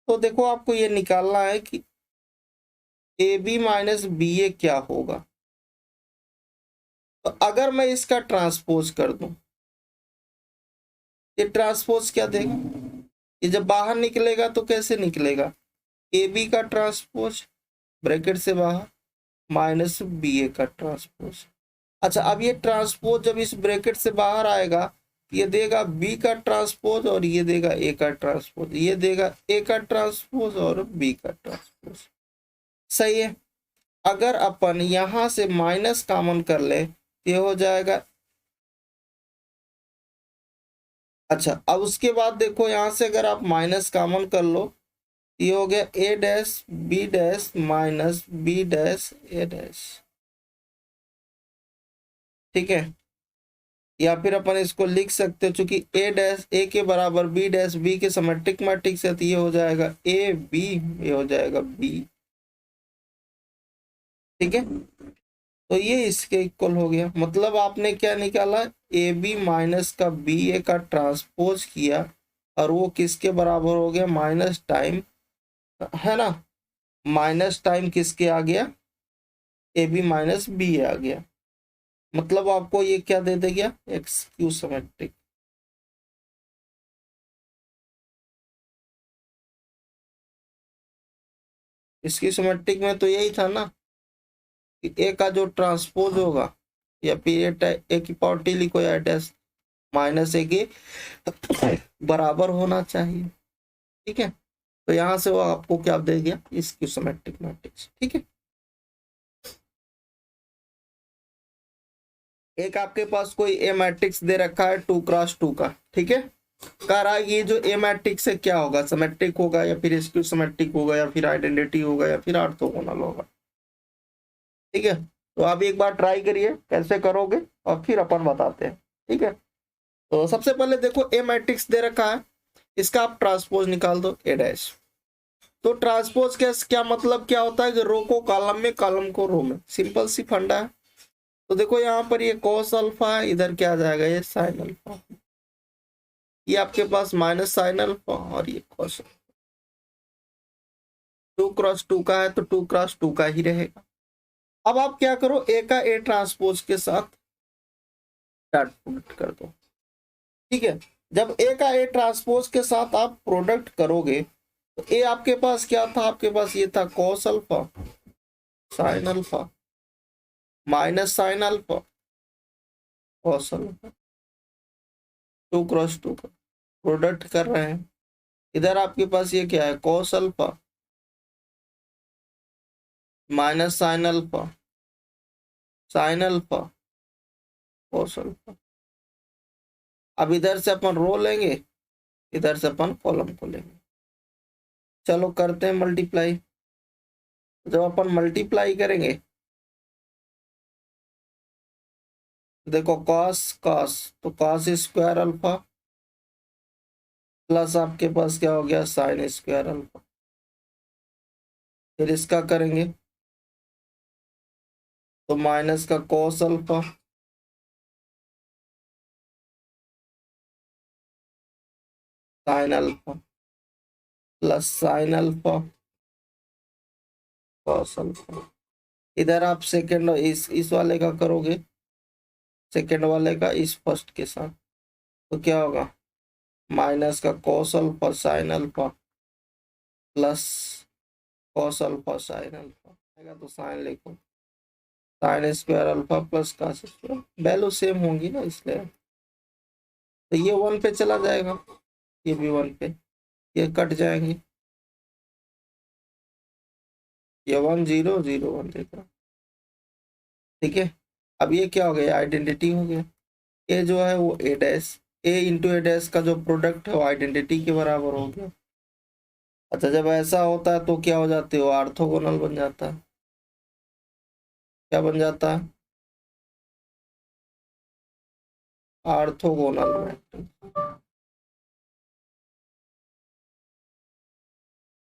तो देखो आपको ये निकालना है कि ए बी माइनस बी ए क्या होगा। तो अगर मैं इसका ट्रांसपोज कर दूं, ये ट्रांसपोज क्या देगा, ये जब बाहर निकलेगा तो कैसे निकलेगा, ए बी का ट्रांसपोज ब्रैकेट से बाहर माइनस बी ए का ट्रांसपोज। अच्छा, अब ये ट्रांसपोज जब इस ब्रैकेट से बाहर आएगा, ये देगा बी का ट्रांसपोज और ये देगा ए का ट्रांसपोज, ये देगा ए का ट्रांसपोज और बी का ट्रांसपोज। सही है, अगर अपन यहां से माइनस कॉमन कर ले, ये हो जाएगा। अच्छा, अब उसके बाद देखो यहां से अगर आप माइनस कॉमन कर लो, ये हो गया A dash B dash minus B dash A dash. ठीक है, या फिर अपन इसको लिख सकते हो, चूंकि ए डैश ए के बराबर बी डैश बी के सिमेट्रिक मैट्रिक्स है, तो ये हो जाएगा ए बी, ये हो जाएगा बी। ठीक है, तो ये इसके इक्वल हो गया। मतलब आपने क्या निकाला, ए बी माइनस का बी ए का ट्रांसपोज किया और वो किसके बराबर हो गया, माइनस टाइम, है ना, माइनस टाइम किसके आ गया, ए बी माइनस बी ए आ गया। मतलब आपको ये क्या दे दे गया, एक्स क्यू सिमेट्रिक। इसकी सिमेट्रिक में तो यही था ना कि ए का जो ट्रांसपोज होगा, या फिर ए की पावर टी लिखो या डैश माइनस ए के बराबर होना चाहिए। ठीक है, तो यहां से वो आपको क्या दे गया, इसकी सिमेट्रिक मैट्रिक्स। ठीक है, एक आपके पास कोई ए मैट्रिक्स दे रखा है 2x2 का। ठीक है, कह रहा है ये जो ए मैट्रिक्स है क्या होगा, सिमेट्रिक होगा या फिर स्क्यू सिमेट्रिक होगा या फिर आइडेंटिटी होगा या फिर ऑर्थोगोनल होगा। ठीक है, तो आप एक बार ट्राई करिए कैसे करोगे और फिर अपन बताते हैं, ठीक है। तो सबसे पहले देखो ए मैट्रिक्स दे रखा है, इसका आप ट्रांसपोज निकाल दो ए डैश। तो ट्रांसपोज क्या मतलब क्या होता है कि रो को कॉलम में, कॉलम को रो में, सिंपल सी फंडा है। तो देखो यहाँ पर ये कॉस अल्फा है, इधर क्या आ जाएगा ये साइन अल्फा, ये आपके पास माइनस साइन अल्फा और ये कॉस। 2x2 का है तो 2x2 का ही रहेगा। अब आप क्या करो, ए का ए ट्रांसपोज के साथ डॉट प्रोडक्ट कर दो, ठीक है। जब ए का ए ट्रांसपोज के साथ आप प्रोडक्ट करोगे तो ए आपके पास क्या था, आपके पास ये था cos alpha sine alpha minus sine alpha cos alpha. 2x2 का प्रोडक्ट कर रहे हैं, इधर आपके पास ये क्या है cos alpha minus sine alpha cos alpha. अब इधर से अपन रो लेंगे, इधर से अपन कॉलम को लेंगे। चलो करते हैं मल्टीप्लाई। जब अपन मल्टीप्लाई करेंगे, देखो कॉस कॉस तो कॉस स्क्वायर अल्फा प्लस आपके पास क्या हो गया साइन स्क्वायर अल्फा। फिर इसका करेंगे तो माइनस का cos alpha sine alpha plus sine alpha cos alpha. इधर आप सेकेंड इस वाले का करोगे, सेकेंड वाले का इस फर्स्ट के साथ, तो क्या होगा माइनस का cos alpha sine alpha plus cos alpha sine alpha आएगा तो साइन लिखो sine square alpha plus cos square, value same होंगी ना इसलिए। तो ये 1 पे चला जाएगा, ये भी 1 पे, ये कट जाएंगे, ये 1 0 0 1 देगा, ठीक है। अब ये क्या हो गया आइडेंटिटी हो गया, ए जो है वो ए डैश, ए इंटू ए डैश का जो प्रोडक्ट है वो आइडेंटिटी के बराबर हो गया। अच्छा जब ऐसा होता है तो क्या हो जाते हो ऑर्थोगोनल बन जाता है, क्या बन जाता है ऑर्थोगोनल मैट्रिक्स,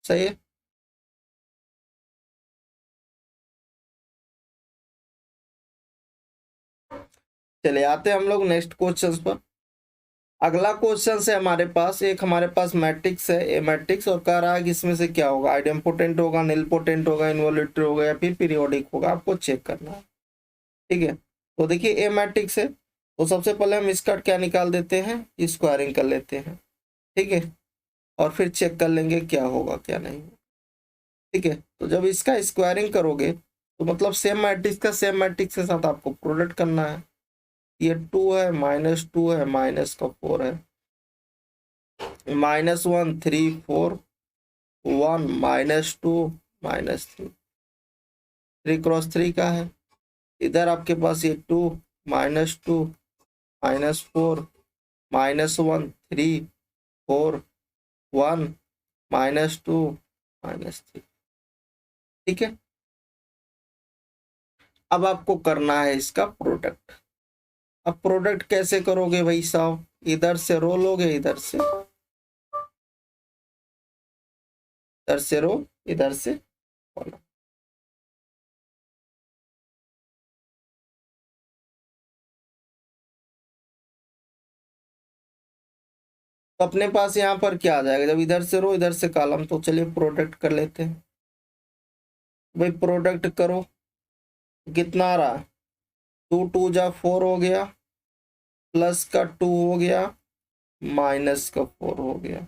सही है। चले आते हैं हम लोग नेक्स्ट क्वेश्चन पर। अगला क्वेश्चन है हमारे पास, एक हमारे पास मैट्रिक्स है ए मैट्रिक्स, और कह रहा है कि इसमें से क्या होगा आइडेम्पोटेंट होगा, निलपोटेंट होगा, इनवॉल्यूटरी होगा या फिर पीरियोडिक होगा, आपको चेक करना है, ठीक है। तो देखिए ए मैट्रिक्स है, तो सबसे पहले हम इसका क्या निकाल देते हैं, स्क्वायरिंग कर लेते हैं, ठीक है, और फिर चेक कर लेंगे क्या होगा क्या नहीं, ठीक है। तो जब इसका स्क्वायरिंग करोगे तो मतलब सेम मैट्रिक्स का सेम मैट्रिक्स के साथ आपको प्रोडक्ट करना है। ये 2 है -2 है माइनस का 4 है, -1 3 4 1 -2 -3, 3x3 का है। इधर आपके पास ये 2 -2 -4 -1 3 4 1 -2 -3, ठीक है। अब आपको करना है इसका प्रोडक्ट। अब प्रोडक्ट कैसे करोगे भाई साहब, इधर से रो लोगे, इधर से रो, इधर से कॉलम। तो अपने पास यहाँ पर क्या आ जाएगा, जब इधर से रो इधर से कॉलम, तो चलिए प्रोडक्ट कर लेते हैं भाई। प्रोडक्ट करो, कितना आ रहा, 2 2 जा 4 हो गया, प्लस का 2 हो गया, माइनस का 4 हो गया।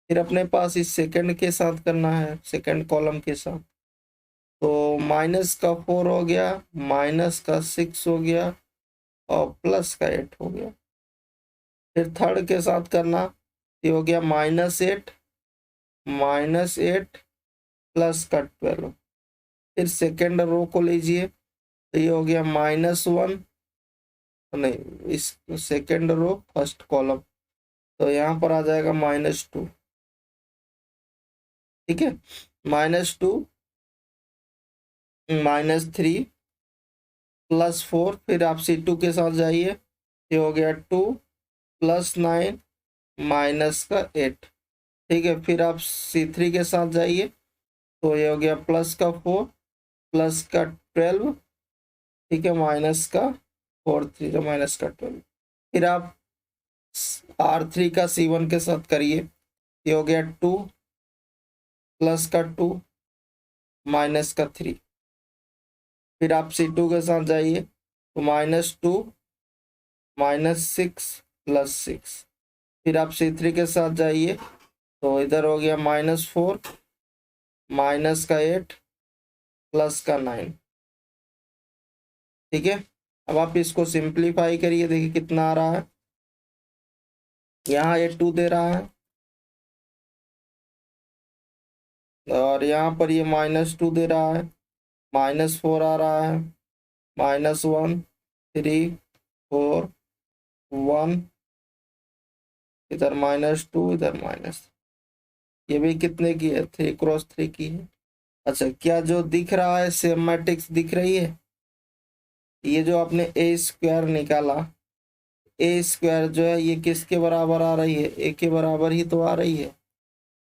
फिर अपने पास इस सेकंड के साथ करना है, सेकंड कॉलम के साथ, तो माइनस का 4 हो गया, माइनस का 6 हो गया और प्लस का 8 हो गया। फिर थर्ड के साथ करना, ये हो गया -8 -8 प्लस का 12। फिर सेकेंड रो को लीजिए, तो ये हो गया -1, नहीं इस सेकेंड रो फर्स्ट कॉलम, तो यहाँ पर आ जाएगा -2, ठीक है। -2 -3 +4, फिर आप C2 के साथ जाइए, ये हो गया 2 + 9 -8, ठीक है। फिर आप C3 के साथ जाइए, तो ये हो गया +4 +12, ठीक है, -4 3 -12। फिर आप R3 का C1 के साथ करिए, ये हो गया 2 +2 -3। फिर आप C2 के साथ जाइए, तो -2 -6 +6। फिर आप C3 के साथ जाइए, तो इधर हो गया -4 -8 +9, ठीक है। अब आप इसको सिंप्लीफाई करिए, देखिए कितना आ रहा है। यहाँ ये 2 दे रहा है, और यहाँ पर ये -2 दे रहा है, -4 आ रहा है, -1 3 4 1, इधर -2 इधर माइनस, ये भी कितने की है, 3 × 3 की है। अच्छा, क्या जो दिख रहा है सेम मैट्रिक्स दिख रही है? ये जो आपने A² निकाला, A² जो है ये किसके बराबर आ रही है? A के बराबर ही तो आ रही है।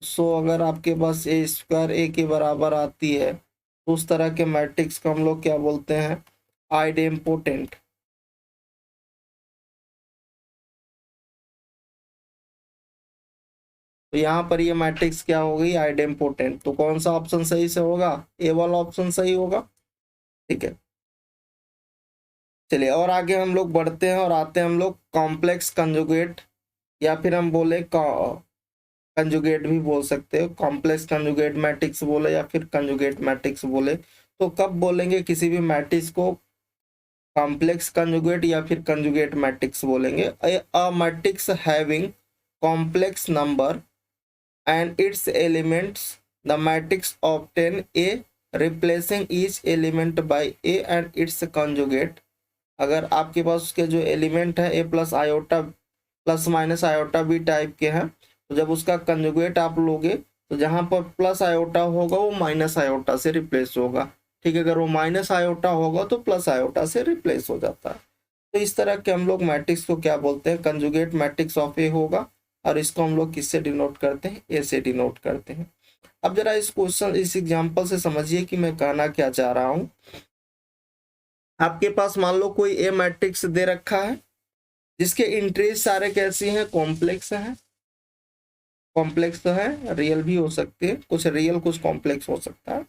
सो अगर आपके पास A² A के बराबर आती है, तो उस तरह के मैट्रिक्स को हम लोग क्या बोलते हैं? आइडेम्पोटेंट। तो यहाँ पर ये मैट्रिक्स क्या हो गई? आइडेम्पोटेंट। तो कौन सा ऑप्शन सही से होगा? ए वाला ऑप्शन सही होगा, ठीक है। चलिए और आगे हम लोग बढ़ते हैं और आते हैं हम लोग कॉम्प्लेक्स कंजुगेट, या फिर हम बोले कंजुगेट भी बोल सकते हो, कॉम्प्लेक्स कंजुगेट मैट्रिक्स बोले या फिर कंजुगेट मैट्रिक्स बोले। तो कब बोलेंगे किसी भी मैट्रिक्स को? कॉम्प्लेक्स कंजुगेट या फिर कंजुगेट मैट्रिक्स बोलेंगे। A matrix having complex number and its elements, the matrix obtain A replacing each element by A and its conjugate। अगर आपके पास उसके जो एलिमेंट है A plus iota plus minus iota B type के हैं, तो जब उसका कंजुगेट आप लोगे, तो जहाँ पर प्लस आयोटा होगा वो माइनस आयोटा से रिप्लेस होगा, ठीक है। अगर वो माइनस आयोटा होगा तो प्लस आयोटा से रिप्लेस हो जाता है। तो इस तरह के हम लोग मैट्रिक्स को क्या बोलते हैं? कंजुगेट मैट्रिक्स ऑफ ए होगा, और इसको हम लोग किससे डिनोट करते हैं? ए से डिनोट करते हैं। अब जरा इस क्वेश्चन, इस एग्जांपल से समझिए कि मैं कहना क्या चाह रहा हूं। आपके पास मान लो कोई ए मैट्रिक्स दे रखा है, जिसके इंट्रीज सारे कैसी हैं? कॉम्प्लेक्स हैं। कॉम्प्लेक्स तो है, रियल भी हो सकते हैं, कुछ रियल कुछ कॉम्प्लेक्स हो सकता है,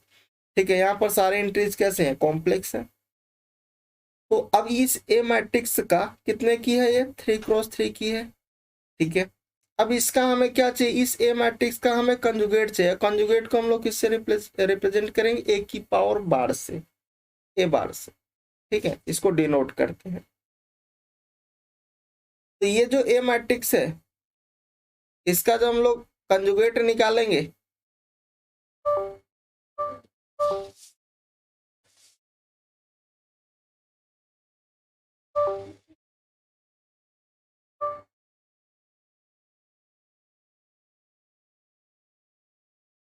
ठीक है। यहाँ पर सारे इंट्रीज कैसे हैं? कॉम्प्लेक्स हैं। तो अब इस ए मैट्रिक्स का कितने की है? ये 3 × 3 की है, ठीक है। अब इसका हमें क्या चाहिए? इस ए मैट्रिक्स का हमें कंजुगेट चाहिए। कंजुगेट को हम लोग किससे रिप्रेजेंट करेंगे? ए की पावर बार से, ए बार से, ठीक है। इसको डिनोट करते हैं। तो ये जो ए मैट्रिक्स है, इसका जब हम लोग कंजुगेट निकालेंगे,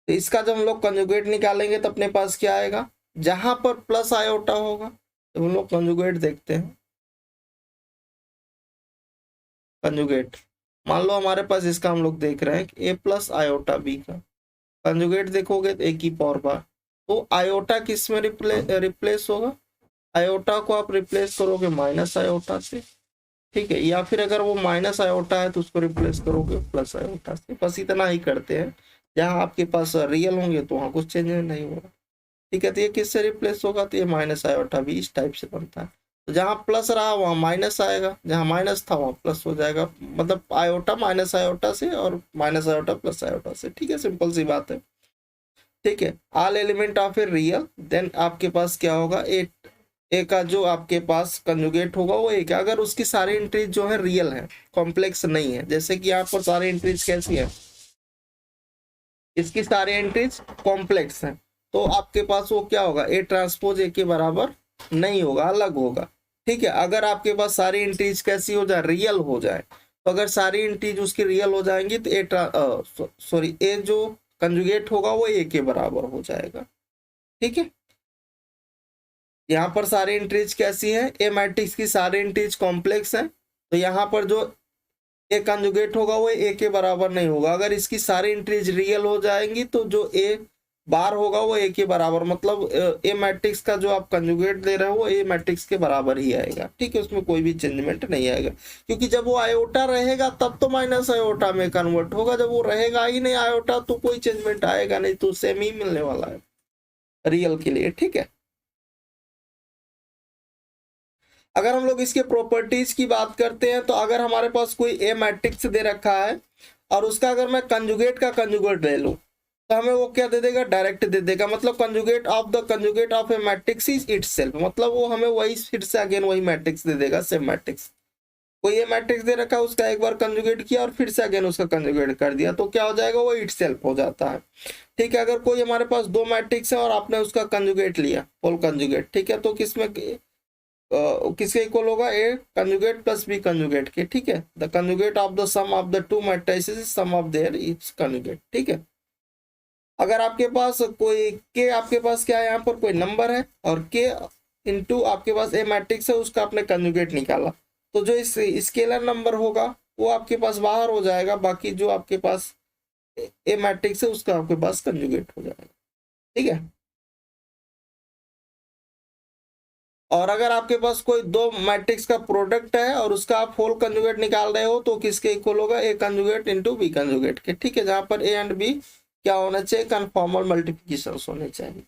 तो इसका जब हम लोग कंजुगेट निकालेंगे तो अपने पास क्या आएगा? जहां पर प्लस आयोटा होगा, तो हम लोग कंजुगेट देखते हैं। कंजुगेट, मान लो हमारे पास इसका हम लोग देख रहे हैं कि ए प्लस आयोटा बी का कंजुगेट देखोगे तो ए की पावर बार। तो आयोटा किस में रिप्लेस होगा? आयोटा को आप रिप्लेस करोगे माइनस आयोटा से, ठीक है। या फिर अगर वो माइनस आयोटा है तो उसको रिप्लेस करोगे प्लस आयोटा से। बस इतना ही करते हैं। जहाँ आपके पास रियल होंगे तो वहाँ कुछ चेंज नहीं होगा, ठीक है। तो ये किससे रिप्लेस होगा? तो ये माइनस आयोटा भी इस टाइप से बनता है। तो जहाँ प्लस रहा वहाँ माइनस आएगा, जहाँ माइनस था वहाँ प्लस हो जाएगा। मतलब आयोटा माइनस आयोटा से और माइनस आयोटा प्लस आयोटा से, ठीक है। सिंपल सी बात है, ठीक है। All element of A real, then आपके पास क्या होगा? ए का जो आपके पास कंजुगेट होगा वो एक, अगर उसकी सारी एंट्रीज जो है रियल है, कॉम्प्लेक्स नहीं है। जैसे कि यहाँ पर सारी एंट्रीज कैसी है? इसकी सारी एंट्रीज कॉम्प्लेक्स हैं, तो आपके पास वो क्या होगा? ए ट्रांसपोज ए के बराबर नहीं होगा, अलग होगा, ठीक है। अगर आपके पास सारी एंट्रीज कैसी हो जाए? रियल हो जाए। तो अगर सारी एंट्रीज उसकी रियल हो जाएंगी तो ए जो कंजुगेट होगा वो ए के बराबर हो जाएगा, ठीक है। यहाँ पर सारी एंट्रीज कैसी है, ए मैट्रिक्स की सारी एंट्रीज कॉम्प्लेक्स है, तो यहाँ पर जो ए कंजुगेट होगा वो ए के बराबर नहीं होगा। अगर इसकी सारी एंट्रीज रियल हो जाएंगी तो जो ए बार होगा वो ए के बराबर, मतलब ए मैट्रिक्स का जो आप कंजुगेट दे रहे हो वो ए मैट्रिक्स के बराबर ही आएगा। ठीक है, उसमें कोई भी चेंजमेंट नहीं आएगा, क्योंकि जब वो आयोटा रहेगा तब तो माइनस आयोटा में कन्वर्ट होगा, जब वो रहेगा ही नहीं आयोटा तो कोई चेंजमेंट आएगा नहीं, तो सेम ही मिलने वाला है रियल के लिए। ठीक है, अगर हम लोग इसके प्रॉपर्टीज की बात करते हैं तो अगर हमारे पास कोई ए मैट्रिक्स दे रखा है और उसका अगर मैं कंजुगेट का कंजुगेट ले लूं तो हमें वो क्या दे देगा, डायरेक्ट दे देगा। मतलब conjugate of the conjugate of a matrix is itself, मतलब वो हमें वही फिर से अगेन वही मैट्रिक्स दे देगा, सेम मैट्रिक्स। कोई ए मैट्रिक्स दे रखा है, उसका एक बार कंजुगेट किया और फिर से अगेन उसका कंजुगेट कर दिया तो क्या हो जाएगा, वो इटसेल्फ हो जाता है। ठीक है, अगर कोई हमारे पास दो मैट्रिक्स है और आपने उसका कंजुगेट लिया, होल कंजुगेट, ठीक है, तो किसमें किसके इक्वल होगा, A conjugate plus B conjugate के। ठीक है, the conjugate of the sum of the two matrices is sum of their each conjugate. ठीक है, अगर आपके पास कोई के, आपके पास क्या है, यहाँ पर कोई नंबर है और के इनटू आपके पास ए मैट्रिक्स है, उसका आपने कंजुगेट निकाला, तो जो इस स्केलर नंबर होगा वो आपके पास बाहर हो जाएगा, बाकी जो आपके पास ए मैट्रिक्स है उसका आपके पास कंजुगेट हो जाएगा। ठीक है, और अगर आपके पास कोई दो मैट्रिक्स का प्रोडक्ट है और उसका आप होल कंजुगेट निकाल रहे हो तो किसके इक्वल होगा, A conjugate into B conjugate के। ठीक है, जहां पर ए एंड बी क्या होना चाहिए, कन्फॉर्मल मल्टीप्लिकेशन होने चाहिए।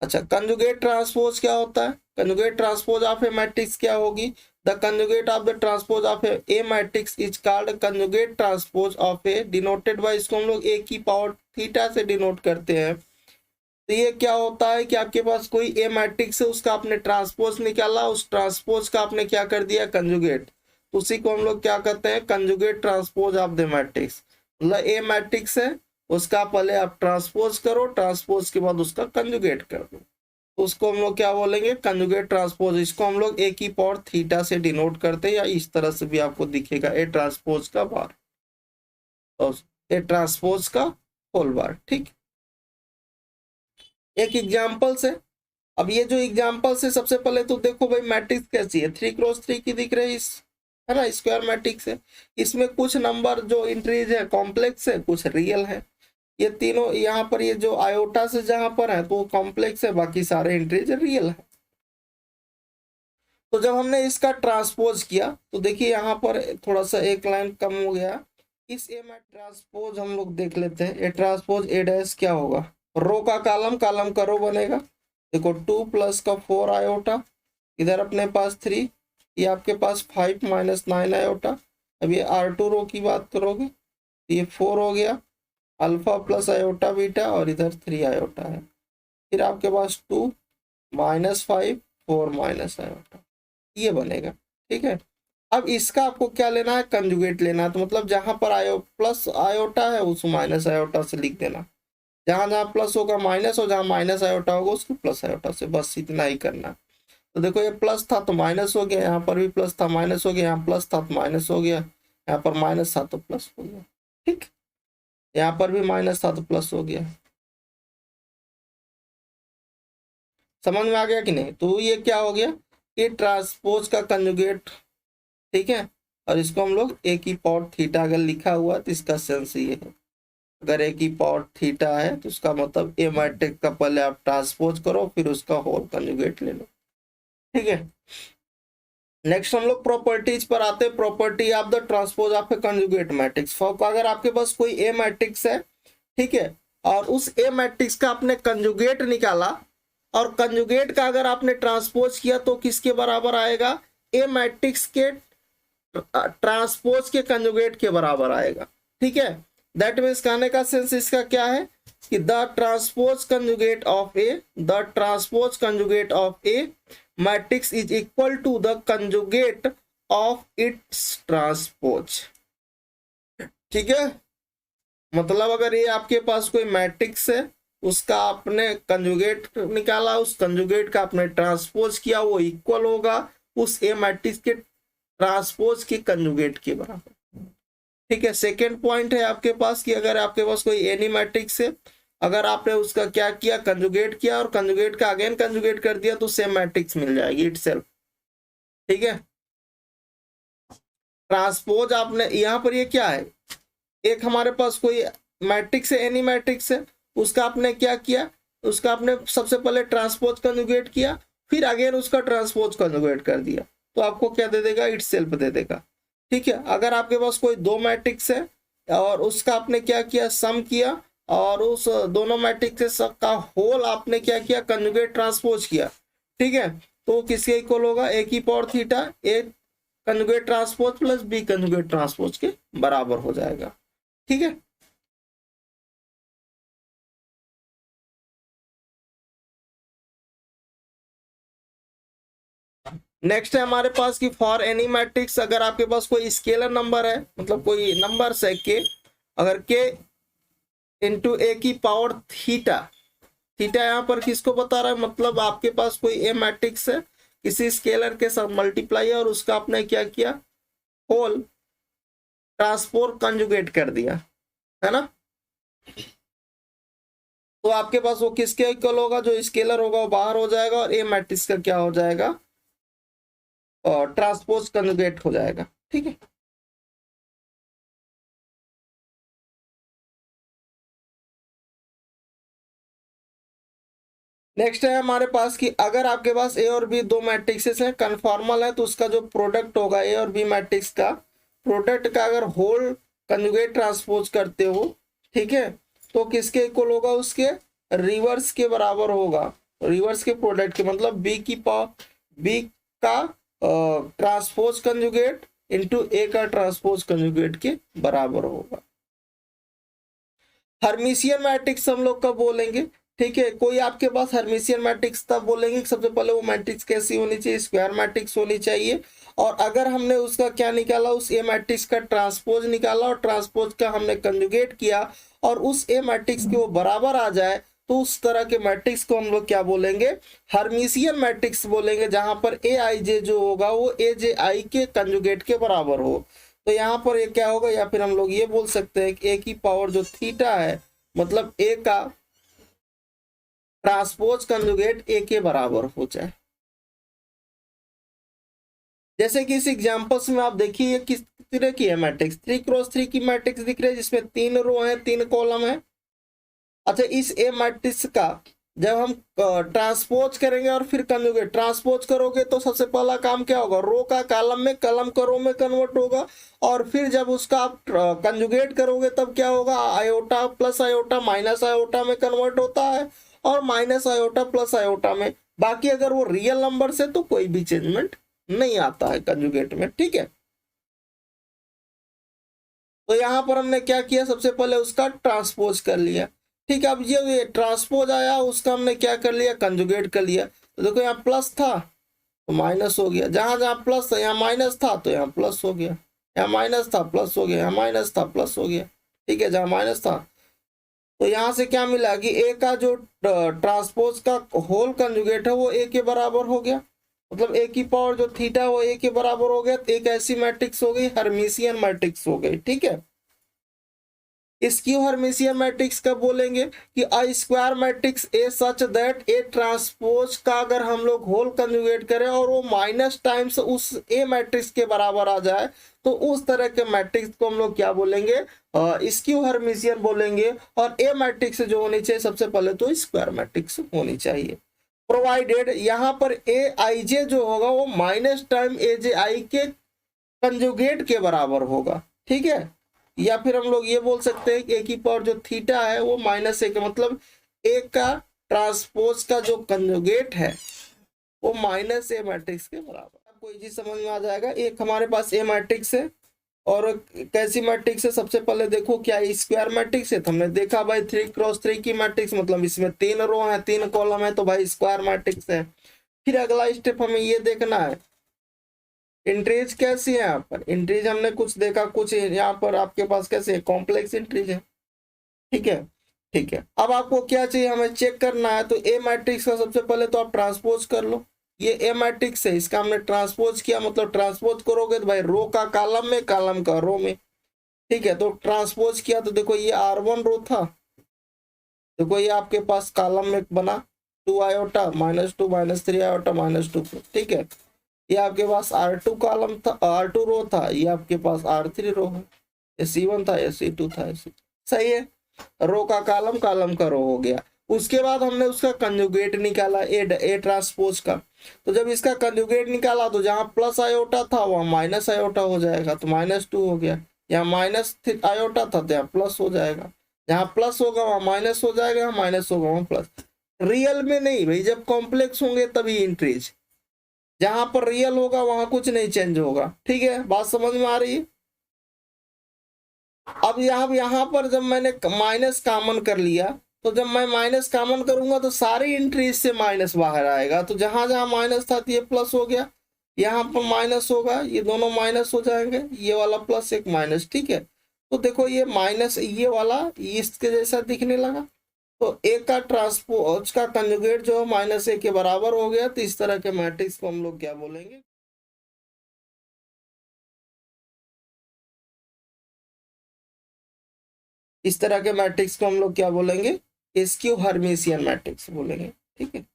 अच्छा, कंजुगेट ट्रांसपोज क्या होता है, conjugate transpose of a matrix क्या होगी, the conjugate of the transpose of a matrix is called conjugate transpose of A, denoted by, इसको हम लोग ए की पावर थीटा से डिनोट करते हैं। तो ये क्या होता है कि आपके पास कोई ए मैट्रिक्स है, उसका आपने ट्रांसपोज निकाला, उस ट्रांसपोज का आपने क्या कर दिया, कंजुगेट, तो उसी को हम लोग क्या कहते हैं, conjugate transpose of the matrix. मतलब ए मैट्रिक्स है, उसका पहले आप ट्रांसपोज करो, ट्रांसपोज के बाद उसका कंजुगेट कर दो, तो उसको हम लोग क्या बोलेंगे, कंजुगेट ट्रांसपोज। इसको हम लोग ए की पावर थीटा से डिनोट करते हैं, या इस तरह से भी आपको दिखेगा, ए ट्रांसपोज का बार और ए ट्रांसपोज का होल बार। ठीक, एक एग्जाम्पल से, अब ये जो एग्जाम्पल है, सबसे पहले तो देखो भाई मैट्रिक्स कैसी है, 3x3 की दिख रही है ना, स्क्वायर मैट्रिक्स है। इसमें कुछ नंबर जो इंट्रीज है कॉम्प्लेक्स है, कुछ रियल है। ये तीनों यहाँ पर ये जो आयोटा से जहां पर है तो वो कॉम्प्लेक्स है, बाकी सारे इंट्रीज रियल है। तो जब हमने इसका ट्रांसपोज किया तो देखिए यहाँ पर थोड़ा सा एक लाइन कम हो गया, इस ए में ट्रांसपोज हम लोग देख लेते हैं। ए ट्रांसपोज ए डैश क्या होगा, रो का कॉलम, कॉलम का रो बनेगा। देखो 2 प्लस का 4 आयोटा, इधर अपने पास 3, ये आपके पास 5 माइनस 9 आयोटा। अब ये R2 रो की बात करोगे तो ये 4 हो गया, अल्फा प्लस आयोटा बीटा, और इधर 3 आयोटा है। फिर आपके पास 2 माइनस 5 4 माइनस आयोटा, ये बनेगा। ठीक है, अब इसका आपको क्या लेना है, कंजुगेट लेना है। तो मतलब जहां पर आयो प्लस आयोटा है उस माइनस आयोटा से लिख देना, जहां जहां प्लस होगा माइनस, और जहां माइनस आयोटा होगा उसको प्लस आयोटा से, बस इतना ही करना। तो देखो ये प्लस था तो माइनस हो गया, यहाँ पर भी प्लस था माइनस हो गया, यहाँ प्लस था तो माइनस हो गया, यहाँ पर माइनस था तो प्लस हो गया। ठीक, यहाँ पर भी माइनस था तो प्लस हो गया। समझ में आ गया कि नहीं, तो ये क्या हो गया, ये ट्रांसपोज का कंजुगेट। ठीक है, और इसको हम लोग ए की पावर थीटा अगर लिखा हुआ तो इसका सेंस ये है, अगर ए की पावर थीटा है तो उसका मतलब ए मैट्रिक्स का पहले आप ट्रांसपोज करो फिर उसका होल कंजुगेट ले लो। ठीक है, नेक्स्ट हम लोग प्रॉपर्टीज पर आते हैं। Property of the transpose of A conjugate matrix. अगर आपके पास कोई ए मैट्रिक्स है, ठीक है, और उस ए मैट्रिक्स का आपने कंजुगेट निकाला और कंजुगेट का अगर आपने ट्रांसपोज किया तो किसके बराबर आएगा, ए मैट्रिक्स के ट्रांसपोज के कंजुगेट के बराबर आएगा। ठीक है, दैट मीन्स कहने का सेंस इसका क्या है कि the transpose conjugate of A, the transpose conjugate of a matrix is equal to the conjugate of its transpose. ठीक है, मतलब अगर ये आपके पास कोई मैट्रिक्स है, उसका आपने कंजुगेट निकाला, उस कंजुगेट का आपने ट्रांसपोज किया, वो इक्वल होगा उस ए मैट्रिक्स के ट्रांसपोज के कंजुगेट के बराबर। ठीक है, सेकेंड पॉइंट है आपके पास कि अगर आपके पास कोई एनी मैट्रिक्स है अगर आपने उसका क्या किया, कंजुगेट किया और कंजुगेट का अगेन कंजुगेट कर दिया तो सेम मैट्रिक्स मिल जाएगी इटसेल्फ। ठीक है, ट्रांसपोज आपने यहाँ पर ये क्या है, एक हमारे पास कोई मैट्रिक्स है, एनी मैट्रिक्स है, उसका आपने क्या किया, उसका आपने सबसे पहले ट्रांसपोज कंजुगेट किया, फिर अगेन उसका ट्रांसपोज कंजुगेट कर दिया, तो आपको क्या दे देगा, इटसेल्फ दे देगा। ठीक है, अगर आपके पास कोई दो मैट्रिक्स है और उसका आपने क्या किया, सम किया, और उस दोनों मैट्रिक्स का होल आपने क्या किया, कंजुगेट ट्रांसपोज किया। ठीक है, तो किसके इक्वल होगा, ए की power theta A conjugate transpose plus B conjugate transpose के बराबर हो जाएगा। ठीक है, नेक्स्ट है हमारे पास कि फॉर एनी मैट्रिक्स, अगर आपके पास कोई स्केलर नंबर है, मतलब कोई नंबर है के, अगर के इंटू ए की पावर थीटा, थीटा यहाँ पर किसको बता रहा है, मतलब आपके पास कोई ए मैट्रिक्स है, किसी स्केलर के साथ मल्टीप्लाई है और उसका आपने क्या किया, होल ट्रांसपोज कंजुगेट कर दिया, है ना, तो आपके पास वो किसके इक्वल होगा, जो स्केलर होगा वो बाहर हो जाएगा और ए मैट्रिक्स का क्या हो जाएगा, और ट्रांसपोज कंजुगेट हो जाएगा। ठीक है, नेक्स्ट है हमारे पास कि अगर आपके पास ए और बी दो मैट्रिक्सेस हैं, कन्फॉर्मल है, तो उसका जो प्रोडक्ट होगा ए और बी मैट्रिक्स का, प्रोडक्ट का अगर होल कंजुगेट ट्रांसपोज करते हो, ठीक है, तो किसके इक्वल होगा, उसके रिवर्स के बराबर होगा, रिवर्स के प्रोडक्ट के, मतलब बी की पावर बी का ट्रांसपोज कंजुगेट इंटू ए का ट्रांसपोज कंजुगेट के बराबर होगा। हर्मिशियन मैट्रिक्स हम लोग कब बोलेंगे, ठीक है, कोई आपके पास हर्मिशियन मैट्रिक्स तब बोलेंगे सबसे पहले वो मैट्रिक्स कैसी होनी चाहिए, स्क्वायर मैट्रिक्स होनी चाहिए, और अगर हमने उसका क्या निकाला, उस ए मैट्रिक्स का ट्रांसपोज निकाला और ट्रांसपोज का हमने कंजुगेट किया और उस ए मैट्रिक्स के वो बराबर आ जाए, तो उस तरह के मैट्रिक्स को हम लोग क्या बोलेंगे, हर्मिशियन मैट्रिक्स बोलेंगे, जहां पर ए आई जे जो होगा वो ए जे आई के कंजुगेट के बराबर हो। तो यहाँ पर ये क्या होगा, या फिर हम लोग ये बोल सकते हैं कि ए की पावर जो थीटा है, मतलब ए का ट्रांसपोज कंजुगेट ए के बराबर हो जाए। जैसे कि इस एग्जांपल्स में आप देखिए ये किस तरह की है मैट्रिक्स, 3x3 की मैट्रिक्स दिख रही है जिसमें 3 रो है 3 कॉलम है। अच्छा, इस ए मैट्रिक्स का जब हम ट्रांसपोज करेंगे और फिर कंजुगेट, ट्रांसपोज करोगे तो सबसे पहला काम क्या होगा, रो का कॉलम में, कॉलम का रो में कन्वर्ट होगा, और फिर जब उसका आप कंजुगेट करोगे तब क्या होगा, iota plus iota minus iota में कन्वर्ट होता है, और माइनस आयोटा प्लस आयोटा में। बाकी अगर वो रियल नंबर से तो कोई भी चेंजमेंट नहीं आता है कंजुगेट में। ठीक है, तो यहां पर हमने क्या किया, सबसे पहले उसका ट्रांसपोज कर लिया। ठीक है, अब ये ट्रांसपोज आया, उसका हमने क्या कर लिया, कंजुगेट कर लिया। तो देखो यहाँ प्लस था तो माइनस हो गया, जहां जहां प्लस था यहाँ माइनस था तो यहाँ प्लस हो गया, यहाँ माइनस था प्लस हो गया, यहाँ माइनस था प्लस हो गया। ठीक है, जहां माइनस था, तो यहाँ से क्या मिला कि ए का जो ट्रांसपोज का होल कंजुगेट है वो ए के बराबर हो गया, मतलब ए की पावर जो थीटा वो ए के बराबर हो गया, तो एक ऐसी मैट्रिक्स हो गई, हर्मिशियन मैट्रिक्स हो गई। ठीक है, इसकी हर्मिशियन मैट्रिक्स कब बोलेंगे कि a square matrix A such that A transpose का अगर हम लोग होल कंजुगेट करें और वो माइनस टाइम्स उस ए मैट्रिक्स के बराबर आ जाए, तो उस तरह के मैट्रिक्स को हम लोग क्या बोलेंगे, इसकी हर्मिशियन बोलेंगे। और ए मैट्रिक्स जो होनी चाहिए सबसे पहले तो स्क्वायर मैट्रिक्स होनी चाहिए, प्रोवाइडेड यहाँ पर ए आई जे जो होगा वो माइनस टाइम ए जे आई के कंजुगेट के बराबर होगा। ठीक है, या फिर हम लोग ये बोल सकते हैं कि ए की पावर जो थीटा है वो माइनस ए का, मतलब ए का ट्रांसपोज का जो कंजुगेट है वो माइनस ए मैट्रिक्स के बराबर। आपको ये चीज समझ में आ जाएगा। एक हमारे पास ए मैट्रिक्स है और कैसी मैट्रिक्स है, सबसे पहले देखो क्या स्क्वायर मैट्रिक्स है, तो हमने देखा भाई 3x3 की मैट्रिक्स, मतलब इसमें 3 रो है 3 कॉलम है, तो भाई स्क्वायर मैट्रिक्स है। फिर अगला स्टेप हमें ये देखना है इंट्रीज कैसी है, यहाँ पर इंट्रीज हमने कुछ देखा, कुछ यहाँ पर आपके पास कैसे कॉम्प्लेक्स इंट्रीज है। ठीक है, ठीक है, अब आपको क्या चाहिए, हमें चेक करना है, तो ए मैट्रिक्स का सबसे पहले तो आप ट्रांसपोज कर लो। ये ए मैट्रिक्स है, इसका हमने ट्रांसपोज किया, मतलब ट्रांसपोज करोगे तो भाई रो का कॉलम में, कॉलम का रो में। ठीक है, तो ट्रांसपोज किया तो देखो ये R1 रो था, देखो ये आपके पास कॉलम में बना 2 आयोटा -2 -3 आयोटा -2, ठीक है। ये आपके पास R2 कॉलम था, R2 रो था, ये आपके पास R3 रो है, ये C1 था, ये C2 था, सही है। रो का कॉलम, कॉलम का रो हो गया। उसके बाद हमने उसका कंजुगेट निकाला ए ट्रांसपोज का। तो जब इसका कंजुगेट निकाला तो जहां प्लस आयोटा था वहां माइनस आयोटा हो जाएगा, तो -2 हो गया। यहाँ माइनस आयोटा था तो यहाँ प्लस हो जाएगा, जहाँ प्लस होगा वहां माइनस हो जाएगा, यहाँ माइनस होगा वहां प्लस। रियल में नहीं भाई, जब कॉम्प्लेक्स होंगे तभी इंक्रीज, जहां पर रियल होगा वहां कुछ नहीं चेंज होगा, ठीक है। बात समझ में आ रही है। अब यहाँ पर जब मैंने माइनस कॉमन कर लिया, तो जब मैं माइनस कॉमन करूंगा तो सारी एंट्रीज से माइनस बाहर आएगा, तो जहां जहां माइनस था तो ये प्लस हो गया, यहाँ पर माइनस होगा, ये दोनों माइनस हो जाएंगे, ये वाला प्लस एक माइनस, ठीक है। तो देखो ये माइनस ये वाला इसके जैसा दिखने लगा, तो ए का ट्रांसपोज का कंजुगेट जो -a के बराबर हो गया। तो इस तरह के मैट्रिक्स को हम लोग क्या बोलेंगे, इस तरह के मैट्रिक्स को हम लोग क्या बोलेंगे, स्क्यू हर्मिशियन मैट्रिक्स बोलेंगे, ठीक है।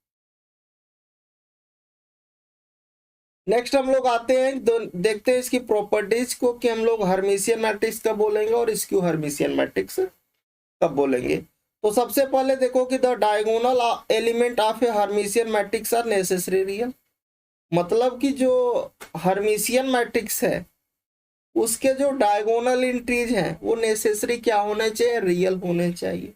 नेक्स्ट हम लोग आते हैं, देखते हैं इसकी प्रॉपर्टीज को कि हम लोग हर्मिशियन मैट्रिक्स कब बोलेंगे और स्क्यू हर्मिशियन मैट्रिक्स कब बोलेंगे। तो सबसे पहले देखो कि the diagonal element of a Hermitian matrix are necessary real, मतलब कि जो हर्मिशियन मैट्रिक्स है उसके जो डायगोनल एंट्रीज हैं वो नेसेसरी क्या होने चाहिए, रियल होने चाहिए।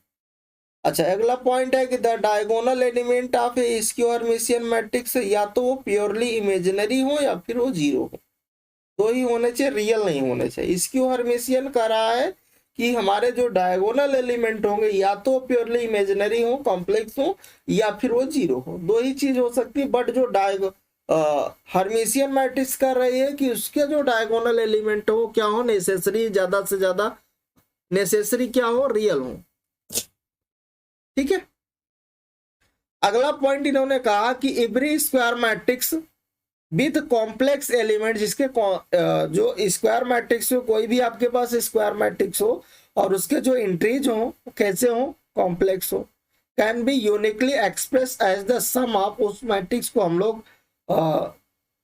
अच्छा, अगला पॉइंट है कि the diagonal element of A skew Hermitian matrix या तो वो प्योरली इमेजिनरी हो या फिर वो जीरो हो, दो ही होने चाहिए, रियल नहीं होने चाहिए। स्क्यू हर्मिशियन कह रहा है कि हमारे जो डायगोनल एलिमेंट होंगे या तो प्योरली इमेजिनरी हो, कॉम्प्लेक्स हो, या फिर वो जीरो हो, दो ही चीज हो सकती है। बट जो हर्मिशियन मैट्रिक्स कर रही है कि उसके जो डायगोनल एलिमेंट हो क्या हो, नेसेसरी, ज्यादा से ज्यादा नेसेसरी क्या हो, रियल हो, ठीक है। अगला पॉइंट इन्होंने कहा कि every square matrix with complex element, जिसके जो स्क्वायर मैट्रिक्स हो, कोई भी आपके पास स्क्वायर मैट्रिक्स हो और उसके जो एंट्रीज हो कैसे हो, कॉम्प्लेक्स हो, can be uniquely express as the sum of, उस मैट्रिक्स को हम लोग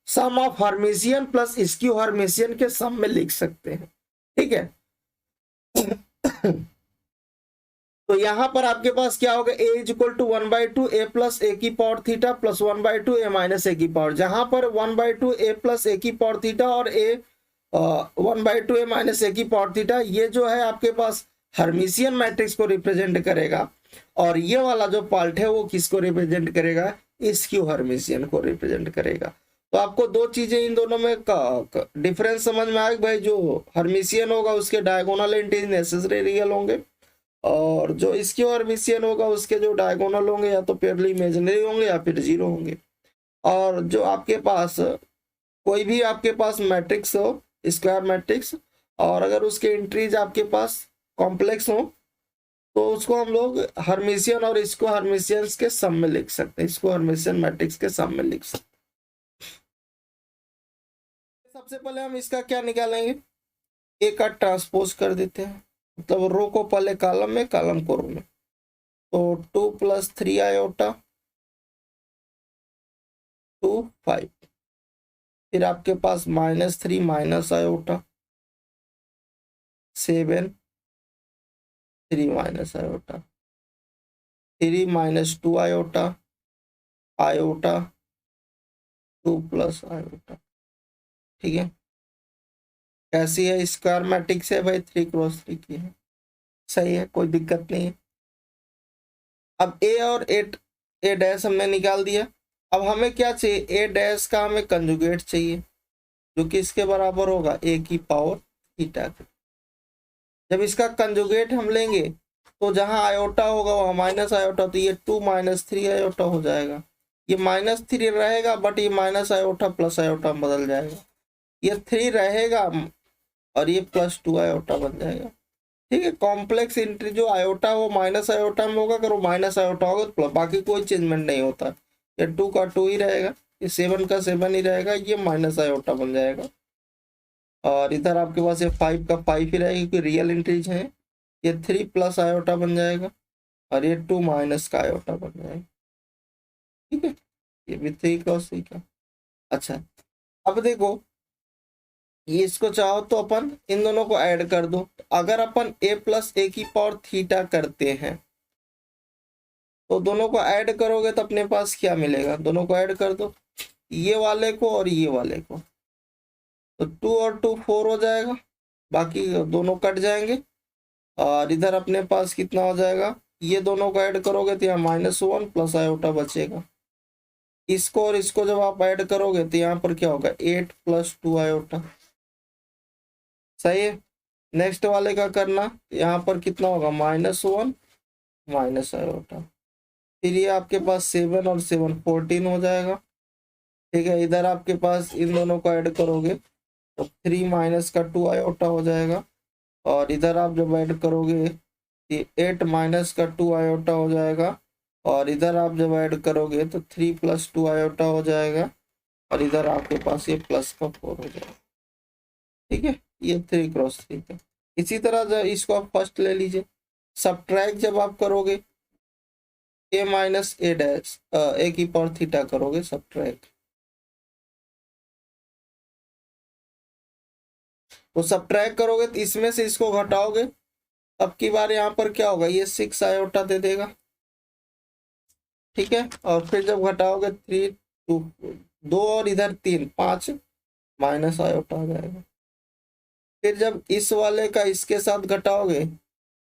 sum of Hermitian plus skew Hermitian के सम में लिख सकते हैं, ठीक है। तो यहां पर आपके पास क्या होगा, a is equal to 1/2 a plus a की power theta plus 1/2 a minus a की पावर, जहां पर 1/2 a प्लस a की पावर थीटा और a 1/2 a माइनस a की पावर थीटा, ये जो है आपके पास हर्मिशियन मैट्रिक्स को रिप्रेजेंट करेगा, और ये वाला जो पार्ट है वो किसको रिप्रेजेंट करेगा, स्क्यू हर्मिशियन को रिप्रेजेंट करेगा। तो आपको दो चीजें इन दोनों में डिफरेंस समझ में आएगा भाई, जो हर्मिशियन होगा उसके डायगोनल एंट्रीज नेसेसरी रियल होंगे, और जो स्क्यू हर्मिशियन होगा उसके जो डायगोनल होंगे या तो प्योरली इमेजिनरी होंगे या फिर जीरो होंगे। और जो आपके पास कोई भी आपके पास मैट्रिक्स हो, स्क्वायर मैट्रिक्स, और अगर उसके एंट्रीज आपके पास कॉम्प्लेक्स हो तो उसको हम लोग हर्मिशियन और स्क्यू हर्मिशियन के सम में लिख सकते हैं, स्क्यू हर्मिशियन मैट्रिक्स के सम में लिख सकते हैं। सबसे पहले हम इसका क्या निकालेंगे, ए का ट्रांसपोज कर देते हैं, मतलब रो को पहले कॉलम में, कॉलम को रो में। तो 2 + 3 आयोटा 2 5, फिर आपके पास -3 minus iota 7 3 minus iota 3 -2 iota iota 2 + iota, ठीक है। कैसी है, स्क्वायर मैट्रिक्स है भाई, 3 × 3 की है, सही है, कोई दिक्कत नहीं है। अब ए और ए डैश हमने निकाल दिया। अब हमें क्या चाहिए, ए डैश का हमें कंजुगेट चाहिए, जो कि इसके बराबर होगा a की पावर थीटा। जब इसका कंजुगेट हम लेंगे तो जहां आयोटा होगा वहां माइनस आयोटा, तो ये 2 - 3 आयोटा हो जाएगा, ये -3 रहेगा, बट ये माइनस आयोटा प्लस आयोटा बदल जाएगा, ये 3 रहेगा और ये +2 आयोटा बन जाएगा, ठीक है। कॉम्प्लेक्स एंट्री जो आयोटा वो माइनस आयोटा में होगा, अगर वो माइनस आयोटा होगा तो बाकी कोई चेंजमेंट नहीं होता, ये 2 का 2 ही रहेगा, ये 7 का 7 ही रहेगा, ये माइनस आयोटा बन जाएगा, और इधर आपके पास ये 5 का 5 ही रहेगा क्योंकि रियल एंट्रीज है, ये 3 + आयोटा बन जाएगा, और ये 2 माइनस का आयोटा बन जाएगा। ठीक है, ये भी 3 क्रॉस 3 का। अच्छा, अब देखो ये इसको चाहो तो अपन इन दोनों को ऐड कर दो। अगर अपन a प्लस ए की पावर थीटा करते हैं तो दोनों को ऐड करोगे तो अपने पास क्या मिलेगा, दोनों को ऐड कर दो, ये वाले को और ये वाले को, तो 2 और 2 4 हो जाएगा, बाकी दोनों कट जाएंगे। और इधर अपने पास कितना हो जाएगा, ये दोनों को ऐड करोगे तो यहाँ -1 प्लस आयोटा बचेगा। इसको और इसको जब आप ऐड करोगे तो यहाँ पर क्या होगा, 8 प्लस 2 आयोटा। सही है। नेक्स्ट वाले का करना, यहाँ पर कितना होगा, -1 माइनस आयोटा। फिर ये आपके पास 7 और 7 14 हो जाएगा। ठीक है, इधर आपके पास इन दोनों को ऐड करोगे तो 3 माइनस का 2 आयोटा हो जाएगा। और इधर आप जब ऐड करोगे ये 8 माइनस का 2 आयोटा हो जाएगा। और इधर आप जब ऐड करोगे तो 3 प्लस 2 आयोटा हो जाएगा। और इधर आपके पास ये प्लस का 4 हो जाएगा। ठीक है, ये 3 क्रॉस 3 का। इसी तरह जब इसको आप फर्स्ट ले लीजिए, सब्ट्रैक्ट जब आप करोगे a माइनस ए डैश ए की पावर थीटा करोगे सब्ट्रैक्ट, तो सब्ट्रैक्ट करोगे तो इसमें से इसको घटाओगे। अब की बार यहाँ पर क्या होगा, ये 6 आयोटा दे देगा। ठीक है, और फिर जब घटाओगे 3 2 2 और इधर 3 5 माइनस आयोटा आ जाएगा। फिर जब इस वाले का इसके साथ घटाओगे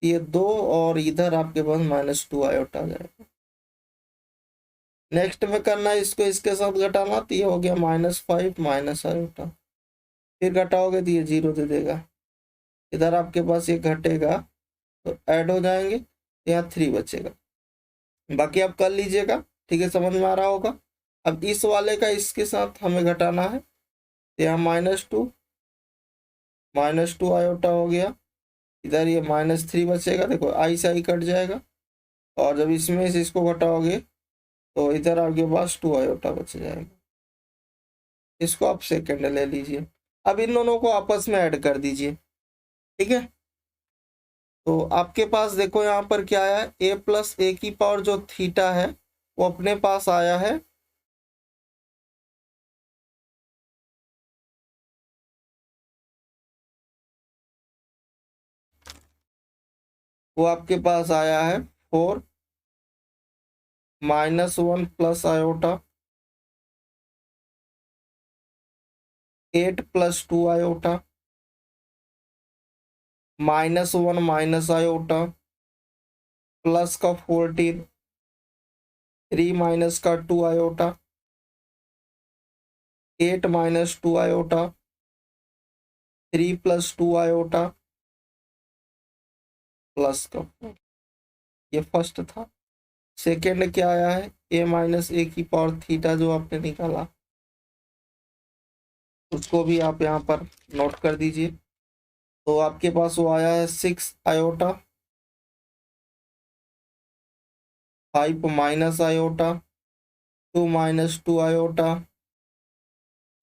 ये 2 और इधर आपके पास -2 आयोटा आ जाएगा। नेक्स्ट में करना है इसको इसके साथ घटाना, तो ये हो गया -5 माइनस आयोटा। फिर घटाओगे तो ये 0 दे देगा। इधर आपके पास ये घटेगा तो ऐड हो जाएंगे, यहाँ 3 बचेगा। बाकी आप कर लीजिएगा। ठीक है, समझ में आ रहा होगा। अब इस वाले का इसके साथ हमें घटाना है, तो यहाँ -2 आयोटा हो गया। इधर ये -3 बचेगा, देखो आई से आई कट जाएगा। और जब इसमें से इसको घटाओगे तो इधर आपके पास 2 आयोटा बच जाएगा। इसको आप सेकंड ले लीजिए। अब इन दोनों को आपस में ऐड कर दीजिए। ठीक है, तो आपके पास देखो यहाँ पर क्या आया, a प्लस ए की पावर जो थीटा है वो अपने पास आया है वो आपके पास आया है 4 -1 plus iota 8 plus 2 iota -1 minus iota plus का 14 3 माइनस का 2 iota 8 minus 2 iota 3 plus 2 iota plus का 4। ये फर्स्ट था। सेकेंड क्या आया है, a माइनस ए की पावर थीटा जो आपने निकाला उसको भी आप यहाँ पर नोट कर दीजिए। तो आपके पास वो आया है 6 iota 5 minus iota 2 minus 2 iota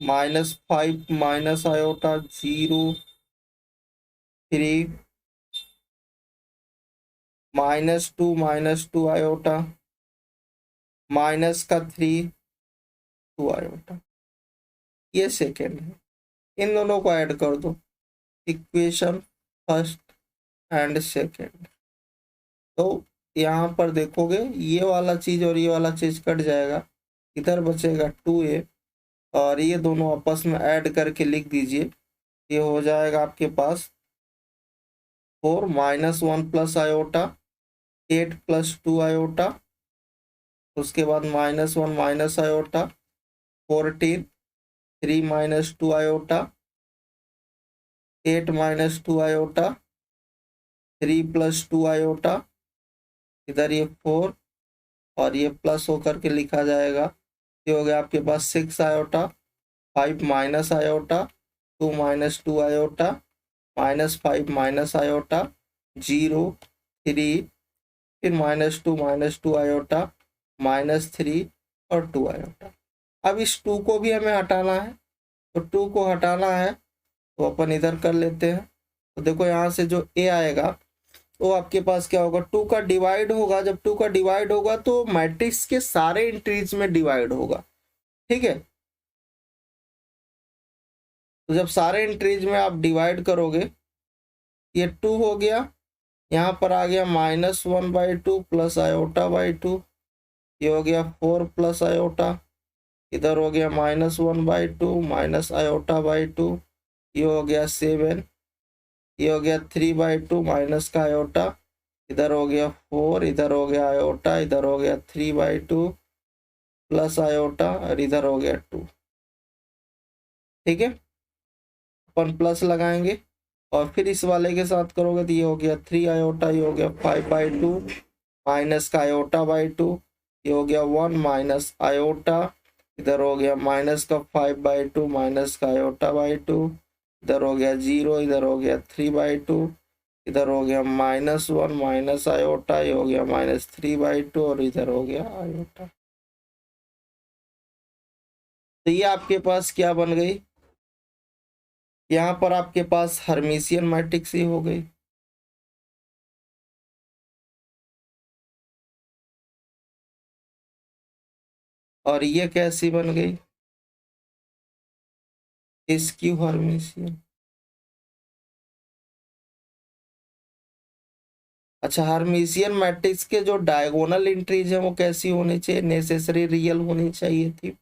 -5 minus iota 0 3 -2 minus 2 iota minus का 3 2 आयोटा। ये सेकेंड है। इन दोनों को ऐड कर दो, इक्वेशन फर्स्ट एंड सेकेंड। तो यहाँ पर देखोगे ये वाला चीज और ये वाला चीज कट जाएगा, इधर बचेगा 2a और ये दोनों आपस में ऐड करके लिख दीजिए। ये हो जाएगा आपके पास 4 -1 प्लस आयोटा 8 प्लस 2 आयोटा, उसके बाद -1 minus iota 14 3 minus 2 iota 8 minus 2 iota 3 plus 2 iota, इधर ये 4 और ये प्लस होकर के लिखा जाएगा। ये हो गया आपके पास 6 iota 5 minus iota 2 minus 2 iota -5 minus iota 0 3 फिर -2 आयोटा -3 और 2 आयोटा। अब इस 2 को भी हमें हटाना है, तो 2 को हटाना है तो अपन इधर कर लेते हैं। तो देखो यहाँ से जो a आएगा तो आपके पास क्या होगा, 2 का डिवाइड होगा। जब 2 का डिवाइड होगा तो मैट्रिक्स के सारे एंट्रीज में डिवाइड होगा, ठीक है। तो जब सारे एंट्रीज में आप डिवाइड करोगे, ये 2 हो गया, यहाँ पर आ गया -1/2 प्लस आयोटा बाई 2, ये हो गया 4 प्लस आयोटा, इधर हो गया -1/2 माइनस आयोटा बाई 2, ये हो गया 7, ये हो गया 3/2 माइनस का आयोटा, इधर हो गया 4, इधर हो गया आयोटा, इधर हो गया 3/2 प्लस आयोटा, और इधर हो गया 2, ठीक है। अपन प्लस लगाएंगे और फिर इस वाले के साथ करोगे तो ये हो गया 3 आयोटा, ये हो गया 5/2 माइनस का आयोटा बाई 2, ये हो गया 1 माइनस आयोटा, इधर हो गया माइनस का 5/2 माइनस का आयोटा बाई 2, इधर हो गया 0, इधर हो गया 3/2, इधर हो गया -1 माइनस आयोटा, ये हो गया -3/2, और इधर हो गया आयोटा। तो ये आपके पास क्या बन गई, यहाँ पर आपके पास हर्मिशियन मैट्रिक्स ही हो गई। और ये कैसी बन गई, स्क्यू हर्मिशियन। अच्छा, हर्मिशियन मैट्रिक्स के जो डायगोनल एंट्रीज है वो कैसी होनी चाहिए, नेसेसरी रियल होनी चाहिए थी।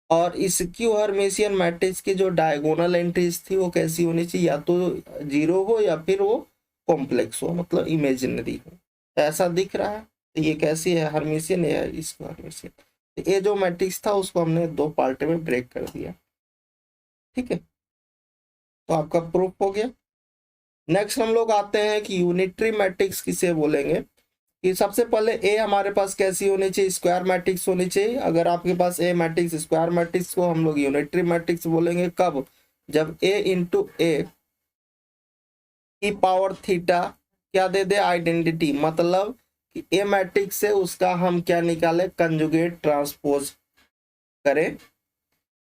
और स्क्यू हर्मिशियन मैट्रिक्स की जो डायगोनल एंट्रीज थी वो कैसी होनी चाहिए, या तो 0 हो या फिर वो कॉम्प्लेक्स हो, मतलब इमेजिनरी हो। ऐसा दिख रहा है, तो ये कैसी है, हर्मिशियन है, इसको हर्मिशियन। तो ये जो मैट्रिक्स था उसको हमने 2 पार्ट में ब्रेक कर दिया, ठीक है। तो आपका प्रूफ हो गया। नेक्स्ट हम लोग आते हैं कि यूनिटरी मैट्रिक्स किसे बोलेंगे। कि सबसे पहले ए हमारे पास कैसी होनी चाहिए, स्क्वायर मैट्रिक्स होनी चाहिए। अगर आपके पास ए मैट्रिक्स स्क्वायर मैट्रिक्स को हम लोग यूनिटरी मैट्रिक्स बोलेंगे कब, जब ए इंटू ए की पावर थीटा क्या दे दे, आइडेंटिटी, मतलब कि ए मैट्रिक्स से उसका हम क्या निकाले, कंजुगेट ट्रांसपोज करें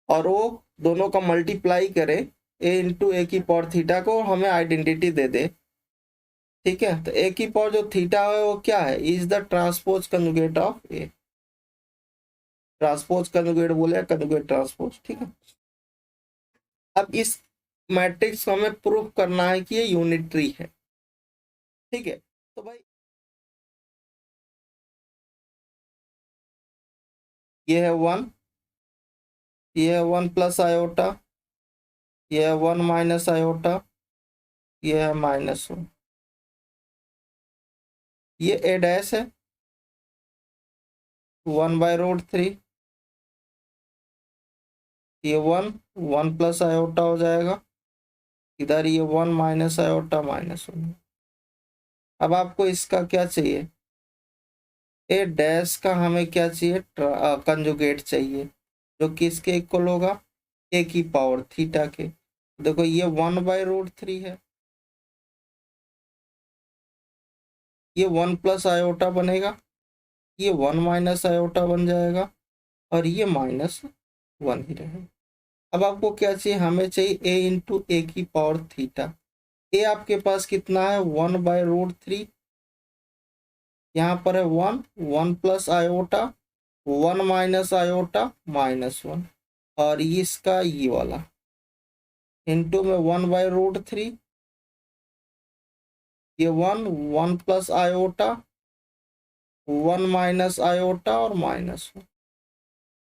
और वो दोनों का मल्टीप्लाई करें, ए इंटू ए की पावर थीटा को हमें आइडेंटिटी दे दे, ठीक है। तो ए की पावर जो थीटा है वो क्या है, is the transpose conjugate of A. Transpose conjugate बोले, कंजुगेट ट्रांसपोज, ठीक है। अब इस मैट्रिक्स को हमें प्रूफ करना है कि ये यूनिटरी है, ठीक है। तो भाई ये है 1, ये है 1 प्लस आयोटा, ये है 1 माइनस आयोटा, ये है -1, ये ए डैश है 1/√3, ये 1 प्लस आयोटा हो जाएगा, इधर ये 1 माइनस आयोटा -1। अब आपको इसका क्या चाहिए, ए डैश का हमें क्या चाहिए, कंजुगेट चाहिए, जो किसके इक्वल होगा, ए की पावर थीटा के। देखो ये 1/√3 है, ये 1 प्लस आयोटा बनेगा, ये 1 माइनस आयोटा बन जाएगा, और ये -1 ही रहेगा। अब आपको क्या चाहिए, हमें चाहिए ए इंटू ए की पावर थीटा। ए आपके पास कितना है, 1/√3, यहाँ पर है 1 प्लस आयोटा, 1 माइनस आयोटा -1, और इसका ये वाला इंटू में 1/√3, ये 1 प्लस आयोटा, 1 माइनस आयोटा और -1।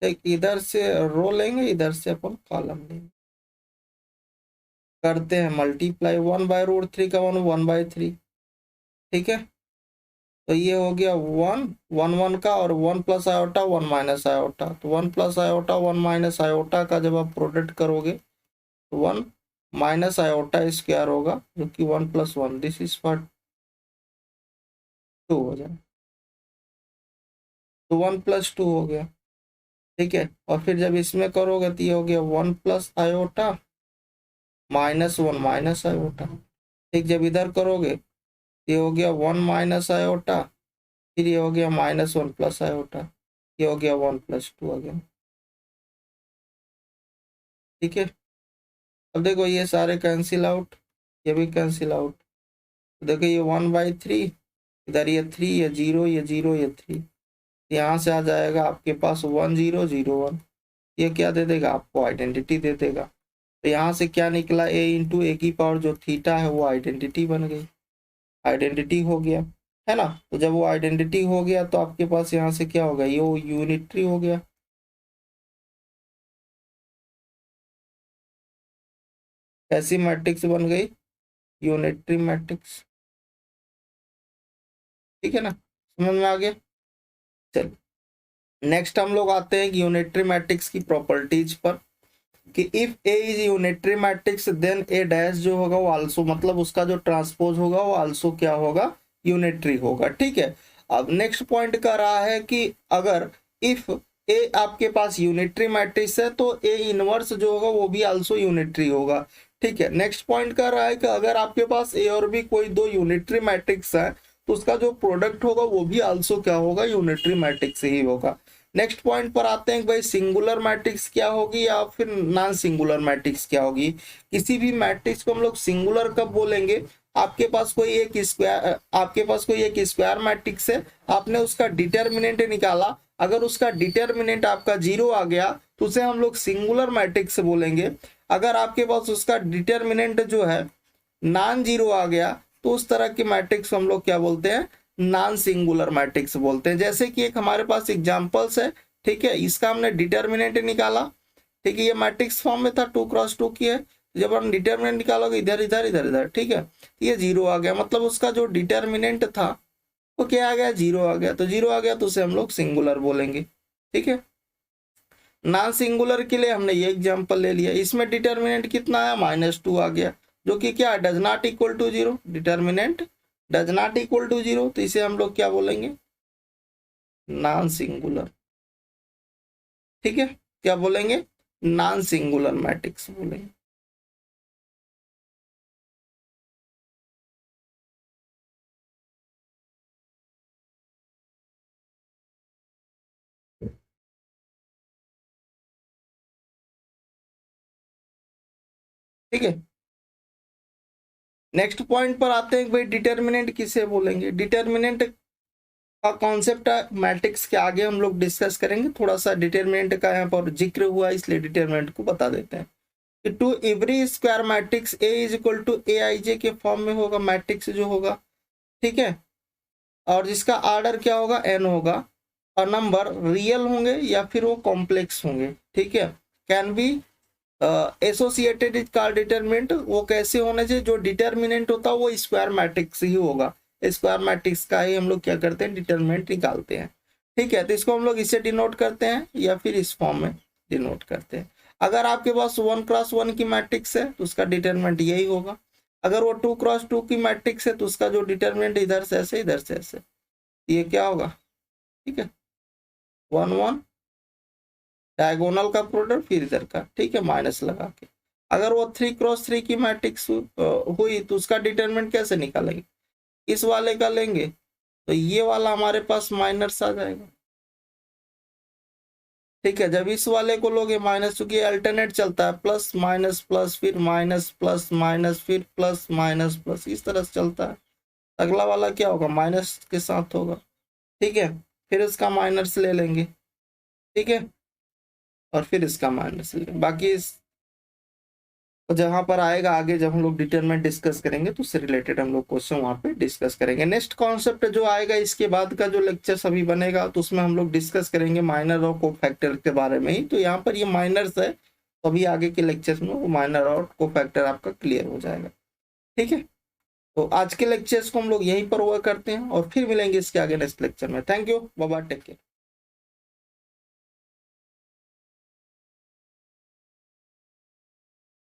एक इधर से रो लेंगे, इधर से अपन कॉलम लेंगे, करते हैं मल्टीप्लाई, 1/√3 का 1/3, ठीक है। तो ये हो गया 1 का, और 1 प्लस आयोटा 1 माइनस आयोटा, तो 1 प्लस आयोटा 1 माइनस आयोटा का जब आप प्रोडक्ट करोगे तो 1 माइनस आयोटा स्क्वायर होगा, जो कि 1 + 1, दिस इज फॉर 2 हो जाए, तो 1 + 2 हो गया, ठीक है। और फिर जब इसमें करोगे तो ये हो गया 1 प्लस आयोटा -1 माइनस आयोटा, ठीक। जब इधर करोगे ये हो गया 1 माइनस आयोटा, फिर ये हो गया -1 प्लस आयोटा, ये हो गया 1 + 2 अगेन, ठीक है। अब देखो ये सारे कैंसिल आउट, ये भी कैंसिल आउट, तो देखो ये 1/3, इधर ये 3, ये 0, ये 0, ये 3, यहाँ से आ जाएगा आपके पास 1 0 0 1। ये क्या दे देगा आपको, आइडेंटिटी दे देगा। तो यहाँ से क्या निकला, a इंटू ए की पावर जो थीटा है वो आइडेंटिटी बन गई, आइडेंटिटी हो गया, है ना। तो जब वो आइडेंटिटी हो गया तो आपके पास यहाँ से क्या होगा, ये यूनिटरी हो गया। ऐसी मैट्रिक्स बन गई यूनिटरी मैट्रिक्स, ठीक है ना, समझ में आ गया। चल नेक्स्ट हम लोग आते हैं यूनिटरी मैट्रिक्स की प्रॉपर्टीज पर, कि if A is unitary matrix then A dash जो होगा वो आल्सो, मतलब उसका जो ट्रांसपोज होगा वो आल्सो क्या होगा, यूनिटरी होगा, ठीक है। अब नेक्स्ट पॉइंट कर रहा है कि अगर इफ ए आपके पास यूनिटरी मैट्रिक्स है तो ए इनवर्स जो होगा वो भी आल्सो यूनिटरी होगा, ठीक है। नेक्स्ट पॉइंट कर रहा है कि अगर आपके पास ए और बी कोई दो यूनिटरी मैट्रिक्स है तो उसका जो प्रोडक्ट होगा वो भी आल्सो क्या होगा, यूनिटरी मैट्रिक्स ही होगा। नेक्स्ट पॉइंट पर आते हैं कि भाई सिंगुलर मैट्रिक्स क्या होगी या फिर नॉन सिंगुलर मैट्रिक्स क्या होगी। किसी भी मैट्रिक्स को हम लोग सिंगुलर कब बोलेंगे, आपके पास कोई एक स्क्वायर मैट्रिक्स है, आपने उसका डिटर्मिनेंट निकाला, अगर उसका डिटर्मिनेंट आपका 0 आ गया तो उसे हम लोग सिंगुलर मैट्रिक्स बोलेंगे। अगर आपके पास उसका डिटर्मिनेंट जो है नॉन जीरो आ गया तो उस तरह की मैट्रिक्स हम लोग क्या बोलते हैं, नॉन सिंगुलर मैट्रिक्स बोलते हैं। जैसे कि एक हमारे पास एग्जांपल्स है, ठीक है, इसका हमने डिटर्मिनेंट निकाला, ठीक है, ये मैट्रिक्स फॉर्म में था 2x2 की है, जब हम डिटर्मिनेंट निकालोगे इधर इधर इधर इधर, ठीक है, ये 0 आ गया, मतलब उसका जो डिटर्मिनेंट था वो क्या आ गया, 0 आ गया। तो 0 आ गया तो उसे हम लोग सिंगुलर बोलेंगे, ठीक है। नॉन सिंगुलर के लिए हमने ये एग्जांपल ले लिया, इसमें डिटर्मिनेंट कितना आया, -2 आ गया, जो कि क्या does not equal to 0, determinant does not equal to 0, तो इसे हम लोग क्या बोलेंगे, नॉन सिंगुलर, ठीक है, क्या बोलेंगे, नॉन सिंगुलर मैट्रिक्स बोलेंगे। ठीक है, नेक्स्ट पॉइंट पर आते हैं भाई डिटर्मिनेंट किसे बोलेंगे। डिटर्मिनेंट का कॉन्सेप्ट मैट्रिक्स के आगे हम लोग डिस्कस करेंगे, थोड़ा सा डिटर्मिनेंट का यहाँ पर जिक्र हुआ इसलिए डिटर्मिनेंट को बता देते हैं कि to every square matrix A is equal to A I J के फॉर्म में होगा मैट्रिक्स जो होगा, ठीक है, और जिसका ऑर्डर क्या होगा, एन होगा, और नंबर रियल होंगे या फिर वो कॉम्प्लेक्स होंगे, ठीक है, can be associated is called determinant. वो कैसे होने चाहिए, जो डिटर्मिनेंट होता है वो स्क्वायर मैट्रिक्स ही होगा, स्क्वायर मैट्रिक्स का ही हम लोग क्या करते हैं, डिटर्मिनेंट निकालते हैं, ठीक है। तो इसको हम लोग इसे डिनोट करते हैं या फिर इस फॉर्म में डिनोट करते हैं। अगर आपके पास 1x1 की मैट्रिक्स है तो उसका डिटर्मिनेंट यही होगा, अगर वो 2x2 की मैट्रिक्स है तो उसका जो डिटर्मिनेंट इधर से ऐसे इधर से ऐसे, ये क्या होगा, ठीक है, 1 1 डायगोनल का प्रोडक्ट फिर इधर का, ठीक है, माइनस लगा के। अगर वो 3x3 की मैट्रिक्स हुई तो उसका डिटरमिनेंट कैसे निकालेंगे, इस वाले का लेंगे तो ये वाला हमारे पास माइनस आ जाएगा, ठीक है। जब इस वाले को लोगे माइनस, चूंकि अल्टरनेट चलता है, प्लस माइनस प्लस फिर माइनस प्लस माइनस फिर प्लस माइनस प्लस, इस तरह से चलता है। अगला वाला क्या होगा, माइनस के साथ होगा, ठीक है, फिर इसका माइनस ले लेंगे, ठीक है, और फिर इसका माइनस ले लेंगे। बाकी इस जहां पर आएगा आगे जब हम लोग डिटरमिनेंट डिस्कस करेंगे तो उससे रिलेटेड हम लोग क्वेश्चन वहां पे डिस्कस करेंगे। नेक्स्ट कॉन्सेप्ट जो आएगा इसके बाद का जो लेक्चर सभी बनेगा तो उसमें हम लोग डिस्कस करेंगे माइनर और कोफैक्टर के बारे में ही। तो यहाँ पर ये माइनर्स है, तो अभी आगे के लेक्चर्स में वो माइनर और कोफैक्टर आपका क्लियर हो जाएगा, ठीक है। तो आज के लेक्चर्स को हम लोग यहीं पर हुआ करते हैं और फिर मिलेंगे इसके आगे नेक्स्ट लेक्चर में। Thank you, bye bye, take care.